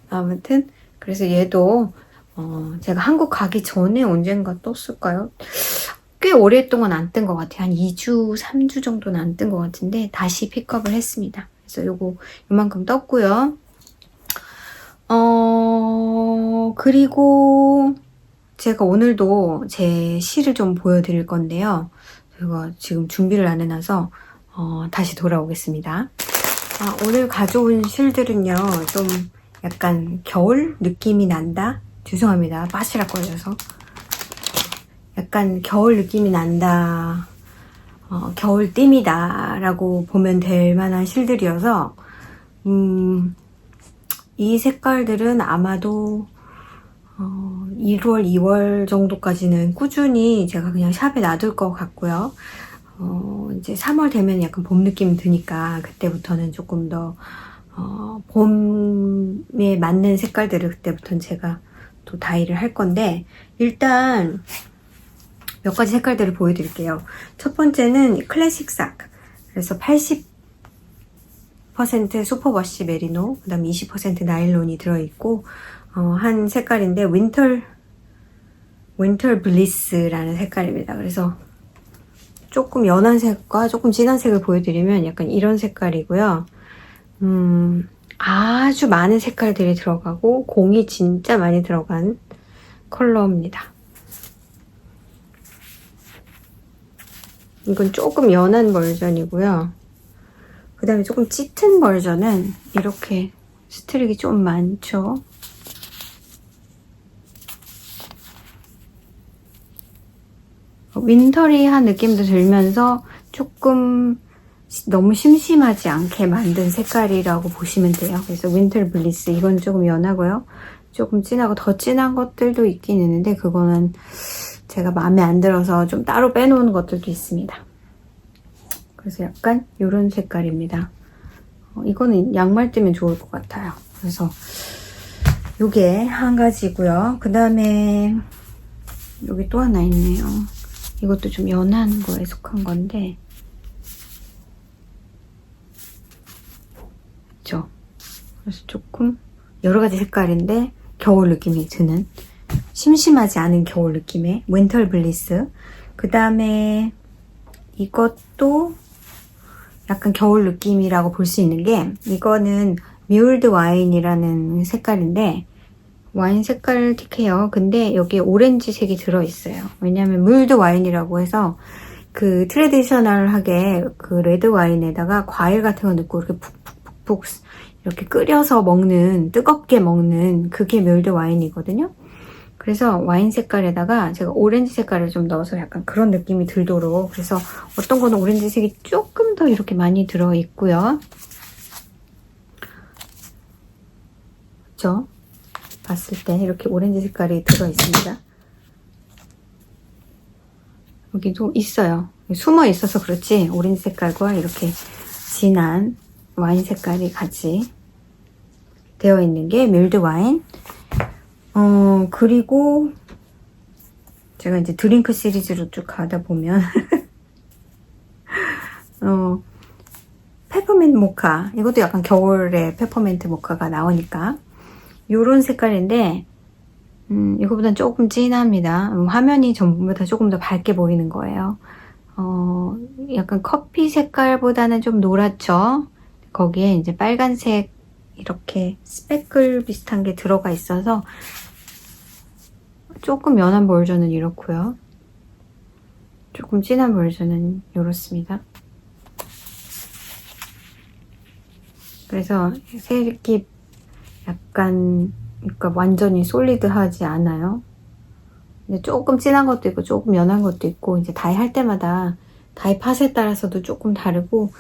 아무튼 그래서 얘도 제가 한국 가기 전에 언젠가 떴을까요? 꽤 오랫동안 안 뜬 것 같아요. 한 2주, 3주 정도는 안 뜬 것 같은데 다시 픽업을 했습니다. 그래서 요만큼 떴고요. 그리고 제가 오늘도 제 실을 좀 보여드릴 건데요. 제가 지금 준비를 안 해놔서 다시 돌아오겠습니다. 오늘 가져온 실들은요. 좀 약간 겨울 느낌이 난다? 죄송합니다. 빠시락거려서. 약간 겨울 느낌이 난다. 겨울 띠이다 라고 보면 될 만한 실들이어서 이 색깔들은 아마도 1월, 2월 정도까지는 꾸준히 제가 그냥 샵에 놔둘 것 같고요. 이제 3월 되면 약간 봄 느낌이 드니까 그때부터는 조금 더 봄에 맞는 색깔들을 그때부터는 제가 또 다이를 할 건데 일단 몇 가지 색깔들을 보여드릴게요. 첫 번째는 클래식삭. 그래서 80% 슈퍼워시 메리노, 그 다음에 20% 나일론이 들어있고 한 색깔인데 윈터 블리스라는 색깔입니다. 그래서 조금 연한 색과 조금 진한 색을 보여드리면 약간 이런 색깔이고요. 아주 많은 색깔들이 들어가고 공이 진짜 많이 들어간 컬러입니다. 이건 조금 연한 버전이고요. 그 다음에 조금 짙은 버전은 이렇게 스트릭이 좀 많죠. 윈터리한 느낌도 들면서 조금 너무 심심하지 않게 만든 색깔이라고 보시면 돼요. 그래서 윈터 블리스 이건 조금 연하고요. 조금 진하고 더 진한 것들도 있긴 있는데 그거는 제가 마음에 안 들어서 좀 따로 빼놓은 것들도 있습니다. 그래서 약간 이런 색깔입니다. 이거는 양말 뜨면 좋을 것 같아요. 그래서 이게 한 가지고요. 그 다음에 여기 또 하나 있네요. 이것도 좀 연한 거에 속한 건데 그쵸? 그래서 조금 여러 가지 색깔인데 겨울 느낌이 드는 심심하지 않은 겨울 느낌의 윈터 블리스. 그 다음에 이것도 약간 겨울 느낌이라고 볼 수 있는 게 이거는 뮬드 와인이라는 색깔인데 와인 색깔 틱해요. 근데 여기에 오렌지색이 들어있어요. 왜냐면 뮬드 와인이라고 해서 그 트레디셔널하게 그 레드 와인에다가 과일 같은 거 넣고 이렇게 푹푹푹푹 이렇게 끓여서 먹는 뜨겁게 먹는 그게 뮬드 와인이거든요. 그래서 와인 색깔에다가 제가 오렌지 색깔을 좀 넣어서 약간 그런 느낌이 들도록 그래서 어떤 거는 오렌지색이 조금 더 이렇게 많이 들어있고요. 그쵸? 봤을 때 이렇게 오렌지 색깔이 들어있습니다. 여기도 있어요. 숨어 있어서 그렇지 오렌지 색깔과 이렇게 진한 와인 색깔이 같이 되어 있는 게 뮬드 와인. 그리고 제가 이제 드링크 시리즈로 쭉 가다 보면 페퍼민트 모카 이것도 약간 겨울에 페퍼민트 모카가 나오니까 요런 색깔인데 이거보단 조금 진합니다. 화면이 전부다 조금 더 밝게 보이는 거예요. 약간 커피 색깔보다는 좀 노랗죠. 거기에 이제 빨간색 이렇게 스패클 비슷한 게 들어가 있어서 조금 연한 버전은 이렇고요. 조금 진한 버전은 이렇습니다. 그래서 색이 약간 그러니까 완전히 솔리드하지 않아요. 근데 조금 진한 것도 있고 조금 연한 것도 있고 이제 다이 할 때마다 다이 팟에 따라서도 조금 다르고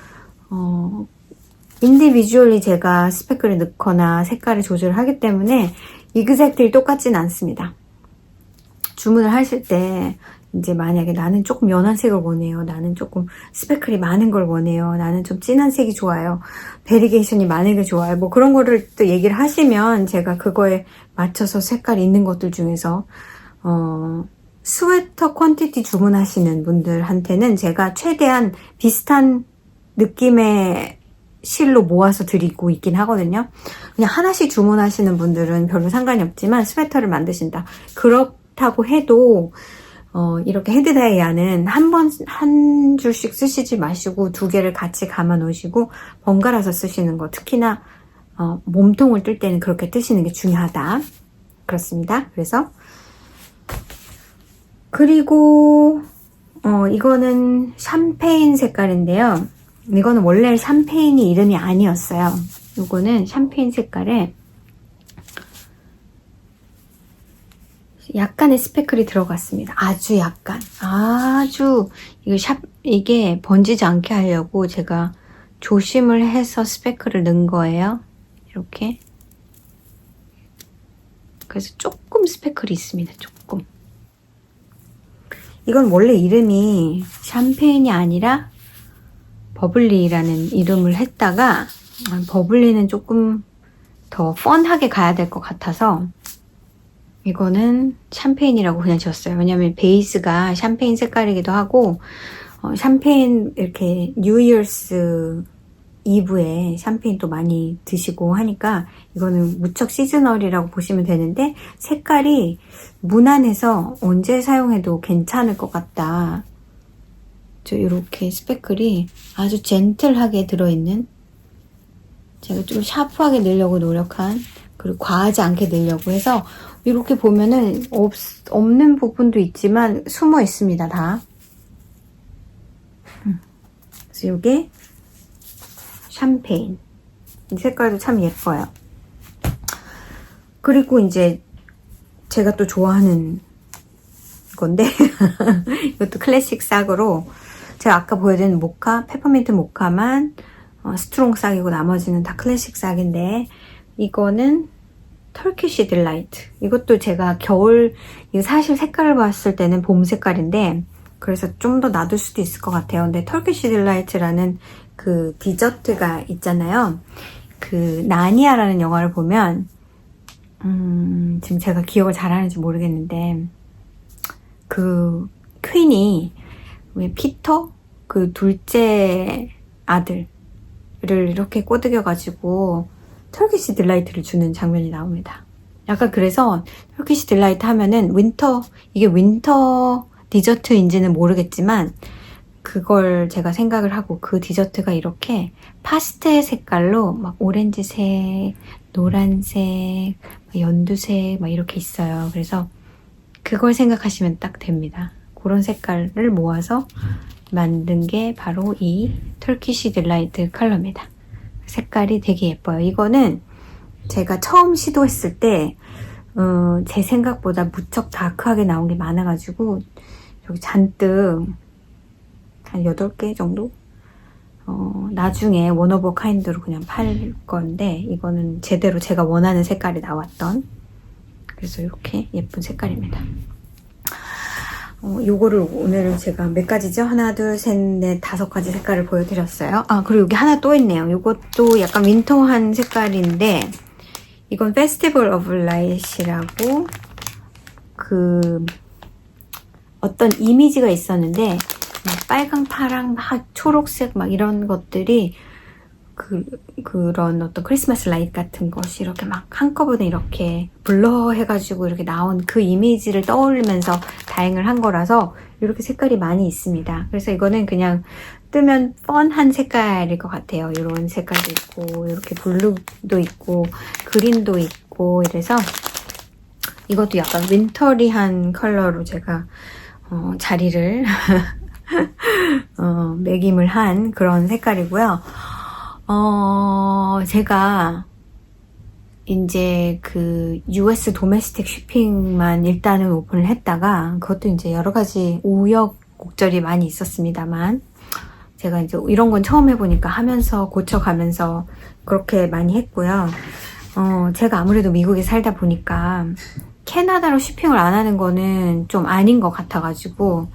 인디비주얼리 제가 스패클을 넣거나 색깔을 조절하기 때문에 이그젝트리 똑같진 않습니다. 주문을 하실 때 이제 만약에 나는 조금 연한 색을 원해요. 나는 조금 스패클이 많은 걸 원해요. 나는 좀 진한 색이 좋아요. 베리게이션이 많은 게 좋아요. 뭐 그런 거를 또 얘기를 하시면 제가 그거에 맞춰서 색깔이 있는 것들 중에서 스웨터 퀀티티 주문하시는 분들한테는 제가 최대한 비슷한 느낌의 실로 모아서 드리고 있긴 하거든요. 그냥 하나씩 주문하시는 분들은 별로 상관이 없지만 스웨터를 만드신다. 그렇다고 해도 이렇게 헤드다이아는 한 줄씩 쓰시지 마시고 두 개를 같이 감아 놓으시고 번갈아서 쓰시는 거 특히나 몸통을 뜰 때는 그렇게 뜨시는 게 중요하다. 그렇습니다. 그리고 이거는 샴페인 색깔인데요. 이거는 원래 샴페인이 이름이 아니었어요. 이거는 샴페인 색깔에 약간의 스패클이 들어갔습니다. 아주 약간. 이게 번지지 않게 하려고 제가 조심을 해서 스패클을 넣은 거예요. 이렇게. 그래서 조금 스패클이 있습니다. 조금. 이건 원래 이름이 샴페인이 아니라 버블리라는 이름을 했다가 버블리는 조금 더 펀하게 가야 될 것 같아서 이거는 샴페인이라고 그냥 지었어요. 왜냐면 베이스가 샴페인 색깔이기도 하고 샴페인 이렇게 뉴이어스 이브에 샴페인도 많이 드시고 하니까 이거는 무척 시즈널이라고 보시면 되는데 색깔이 무난해서 언제 사용해도 괜찮을 것 같다. 이렇게 스패클이 아주 젠틀하게 들어있는 제가 좀 샤프하게 넣으려고 노력한 그리고 과하지 않게 넣으려고 해서 이렇게 보면은 없는 부분도 있지만 숨어 있습니다. 다. 그래서 이게 샴페인 이 색깔도 참 예뻐요. 그리고 이제 제가 또 좋아하는 건데 이것도 클래식 싹으로 제가 아까 보여드린 모카, 페퍼민트 모카만 스트롱 싹이고 나머지는 다 클래식 싹인데 이거는 터키시 딜라이트. 이것도 제가 겨울, 이거 사실 색깔을 봤을 때는 봄 색깔인데 그래서 좀 더 놔둘 수도 있을 것 같아요. 근데 터키시 딜라이트라는 그 디저트가 있잖아요. 그 나니아라는 영화를 보면 지금 제가 기억을 잘하는지 모르겠는데 그 퀸이 왜 피터? 그 둘째 아들을 이렇게 꼬드겨가지고 터키시 딜라이트를 주는 장면이 나옵니다. 약간 그래서 터키시 딜라이트 하면은 이게 윈터 디저트인지는 모르겠지만 그걸 제가 생각을 하고 그 디저트가 이렇게 파스텔 색깔로 막 오렌지색, 노란색, 연두색 막 이렇게 있어요. 그래서 그걸 생각하시면 딱 됩니다. 그런 색깔을 모아서 만든 게 바로 이 터키시 딜라이트 컬러입니다. 색깔이 되게 예뻐요. 이거는 제가 처음 시도했을 때 제 생각보다 무척 다크하게 나온 게 많아가지고 여기 잔뜩 한 8개 정도? 나중에 원 오브 카인드로 그냥 팔 건데 이거는 제대로 제가 원하는 색깔이 나왔던 그래서 이렇게 예쁜 색깔입니다. 요거를 오늘 제가 몇 가지죠? 하나, 둘, 셋, 넷, 5가지 색깔을 보여드렸어요. 아, 그리고 여기 하나 또 있네요. 요것도 약간 윈터한 색깔인데, 이건 페스티벌 오브 라이트라고, 어떤 이미지가 있었는데, 막 빨강, 파랑, 막 초록색, 막 이런 것들이, 그런 어떤 크리스마스 라이트 같은 것이 이렇게 막 한꺼번에 이렇게 블러해가지고 이렇게 나온 그 이미지를 떠올리면서 다행을 한 거라서 이렇게 색깔이 많이 있습니다. 그래서 이거는 그냥 뜨면 뻔한 색깔일 것 같아요. 이런 색깔도 있고 이렇게 블루도 있고 그린도 있고 이래서 이것도 약간 윈터리한 컬러로 제가 자리를 매김을 한 그런 색깔이고요. 제가 이제 그 US 도메스틱 쇼핑만 일단은 오픈을 했다가 그것도 이제 여러 가지 우여곡절이 많이 있었습니다만 제가 이제 이런 건 처음 해보니까 하면서 고쳐가면서 그렇게 많이 했고요. 제가 아무래도 미국에 살다 보니까 캐나다로 쇼핑을 안 하는 거는 좀 아닌 것 같아가지고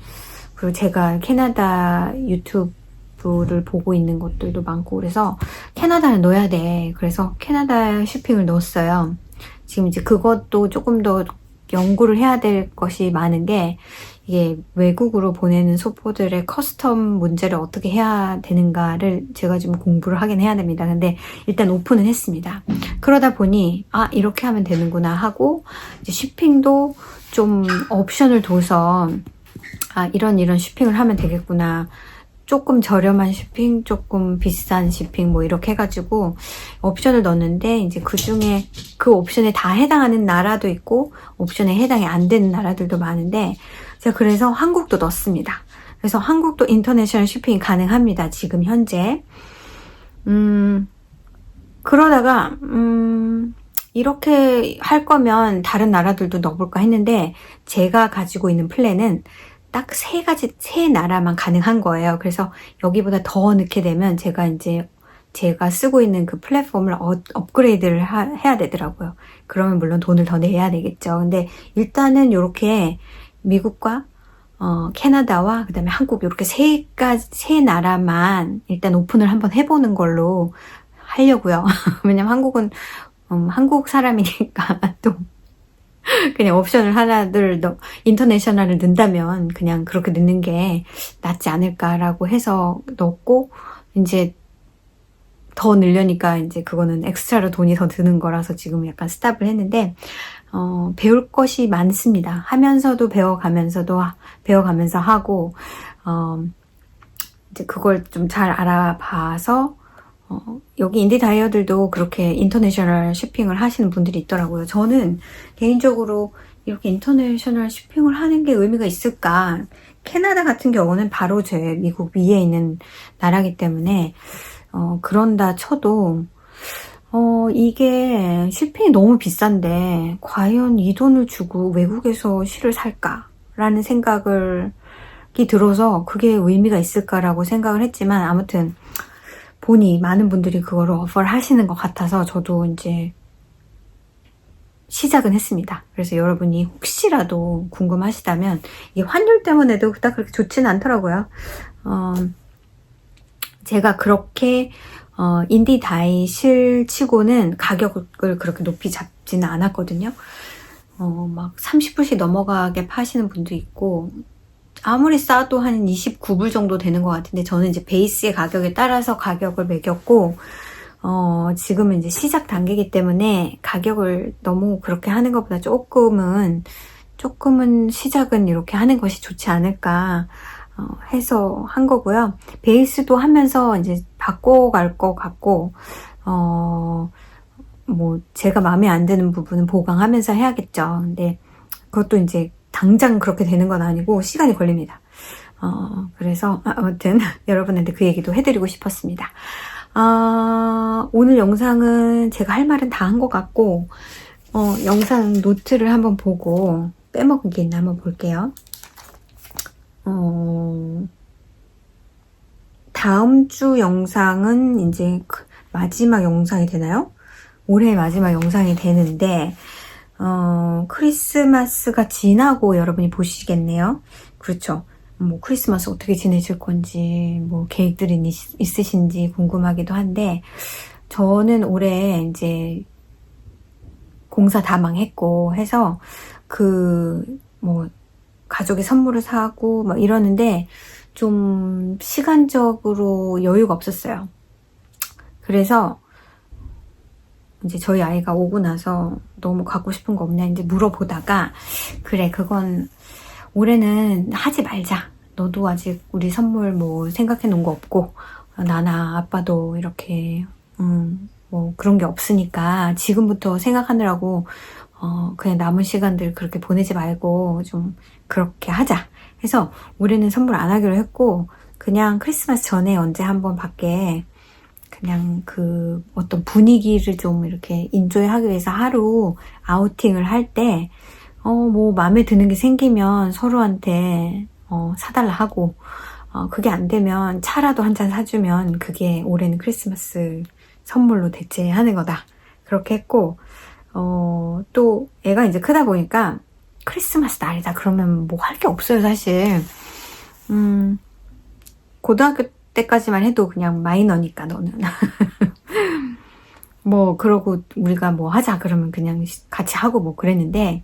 그리고 제가 캐나다 유튜브를 보고 있는 것들도 많고 그래서 캐나다는 넣어야 돼. 그래서 캐나다 쇼핑을 넣었어요. 지금 이제 그것도 조금 더 연구를 해야 될 것이 많은 게 이게 외국으로 보내는 소포들의 커스텀 문제를 어떻게 해야 되는가를 제가 좀 공부를 하긴 해야 됩니다. 근데 일단 오픈은 했습니다. 그러다 보니 아 이렇게 하면 되는구나 하고 이제 쇼핑도 좀 옵션을 둬서 아 이런 쇼핑을 하면 되겠구나. 조금 저렴한 쇼핑, 조금 비싼 쇼핑 뭐 이렇게 해가지고 옵션을 넣었는데 이제 그 중에 그 옵션에 다 해당하는 나라도 있고 옵션에 해당이 안 되는 나라들도 많은데 제가 그래서 한국도 넣었습니다. 그래서 한국도 인터내셔널 쇼핑이 가능합니다. 지금 현재. 그러다가 이렇게 할 거면 다른 나라들도 넣어볼까 했는데 제가 가지고 있는 플랜은 딱 세 나라만 가능한 거예요. 그래서 여기보다 더 넣게 되면 제가 쓰고 있는 그 플랫폼을 업그레이드를 해야 되더라고요. 그러면 물론 돈을 더 내야 되겠죠. 근데 일단은 이렇게 미국과 캐나다와 그다음에 한국 이렇게 세 나라만 일단 오픈을 한번 해보는 걸로 하려고요. 왜냐면 한국은 한국 사람이니까 또 그냥 옵션을 하나를 인터내셔널을 넣는다면 그냥 그렇게 넣는 게 낫지 않을까라고 해서 넣었고 이제 더 늘려니까 이제 그거는 엑스트라로 돈이 더 드는 거라서 지금 약간 스탑을 했는데 배울 것이 많습니다. 하면서도 배워가면서 하고 이제 그걸 좀 잘 알아봐서 여기 인디 다이어들도 그렇게 인터내셔널 쇼핑을 하시는 분들이 있더라고요. 저는 개인적으로 이렇게 인터내셔널 쇼핑을 하는 게 의미가 있을까? 캐나다 같은 경우는 바로 제 미국 위에 있는 나라기 때문에 그런다 쳐도 이게 실핀이 너무 비싼데 과연 이 돈을 주고 외국에서 실을 살까라는 생각이 들어서 그게 의미가 있을까라고 생각을 했지만, 아무튼 보니 많은 분들이 그거를 오퍼를 하시는 것 같아서 저도 이제 시작은 했습니다. 그래서 여러분이 혹시라도 궁금하시다면, 이게 환율 때문에도 그닥 그렇게 좋지는 않더라고요. 제가 그렇게 인디 다이 실 치고는 가격을 그렇게 높이 잡지는 않았거든요. 막 30불씩 넘어가게 파시는 분도 있고, 아무리 싸도 한 29불 정도 되는 것 같은데, 저는 이제 베이스의 가격에 따라서 가격을 매겼고, 지금은 이제 시작 단계이기 때문에 가격을 너무 그렇게 하는 것보다 조금은 시작은 이렇게 하는 것이 좋지 않을까 해서 한 거고요. 베이스도 하면서 이제 바꿔갈 것 같고, 뭐 제가 마음에 안 드는 부분은 보강하면서 해야겠죠. 근데 그것도 이제 당장 그렇게 되는 건 아니고 시간이 걸립니다. 그래서 아무튼 여러분한테 그 얘기도 해드리고 싶었습니다. 오늘 영상은 제가 할 말은 다 한 것 같고, 영상 노트를 한번 보고 빼먹은 게 있나 한번 볼게요. 다음 주 영상은 이제 마지막 영상이 되나요? 올해 마지막 영상이 되는데, 크리스마스가 지나고 여러분이 보시겠네요. 그렇죠. 뭐 크리스마스 어떻게 지내실 건지, 뭐 계획들이 있으신지 궁금하기도 한데, 저는 올해 이제 공사 다 망했고 해서 뭐 가족이 선물을 사고 막 이러는데 좀 시간적으로 여유가 없었어요. 그래서 이제 저희 아이가 오고 나서 너무 갖고 싶은 거 없냐 이제 물어보다가, 그래 그건 올해는 하지 말자. 너도 아직 우리 선물 뭐 생각해 놓은 거 없고, 나나 아빠도 이렇게 뭐 그런 게 없으니까 지금부터 생각하느라고 그냥 남은 시간들 그렇게 보내지 말고 좀 그렇게 하자 해서 올해는 선물 안 하기로 했고, 그냥 크리스마스 전에 언제 한번 밖에 그냥 그 어떤 분위기를 좀 이렇게 인조이 하기 위해서 하루 아우팅을 할 때 뭐 마음에 드는 게 생기면 서로한테 사달라 하고, 그게 안 되면 차라도 한 잔 사주면 그게 올해는 크리스마스 선물로 대체하는 거다. 그렇게 했고, 또 애가 이제 크다 보니까 크리스마스 날이다 그러면 뭐 할 게 없어요, 사실. 고등학교 때까지만 해도 그냥 마이너니까 너는. 뭐 그러고 우리가 뭐 하자 그러면 그냥 같이 하고 뭐 그랬는데,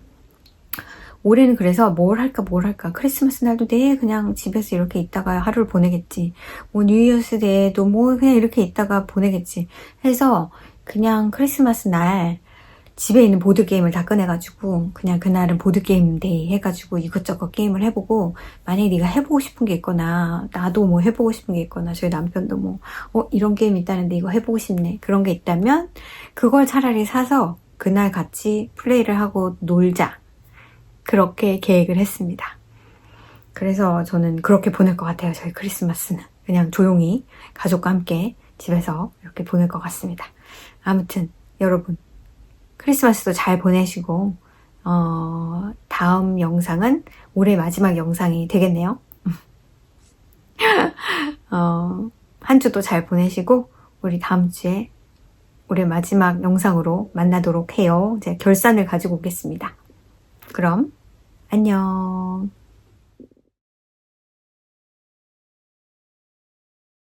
올해는 그래서 뭘 할까 크리스마스 날도 내 그냥 집에서 이렇게 있다가 하루를 보내겠지, 뭐 뉴이어스 데이도 뭐 그냥 이렇게 있다가 보내겠지 해서 그냥 크리스마스 날 집에 있는 보드게임을 다 꺼내가지고 그냥 그날은 보드게임 데이 해가지고 이것저것 게임을 해보고, 만약에 네가 해보고 싶은 게 있거나 나도 뭐 해보고 싶은 게 있거나 저희 남편도 뭐 이런 게임 있다는데 이거 해보고 싶네 그런 게 있다면 그걸 차라리 사서 그날 같이 플레이를 하고 놀자, 그렇게 계획을 했습니다. 그래서 저는 그렇게 보낼 것 같아요. 저희 크리스마스는 그냥 조용히 가족과 함께 집에서 이렇게 보낼 것 같습니다. 아무튼 여러분 크리스마스도 잘 보내시고, 다음 영상은 올해 마지막 영상이 되겠네요. 한 주도 잘 보내시고 우리 다음 주에 올해 마지막 영상으로 만나도록 해요. 제가 결산을 가지고 오겠습니다. 그럼 안녕.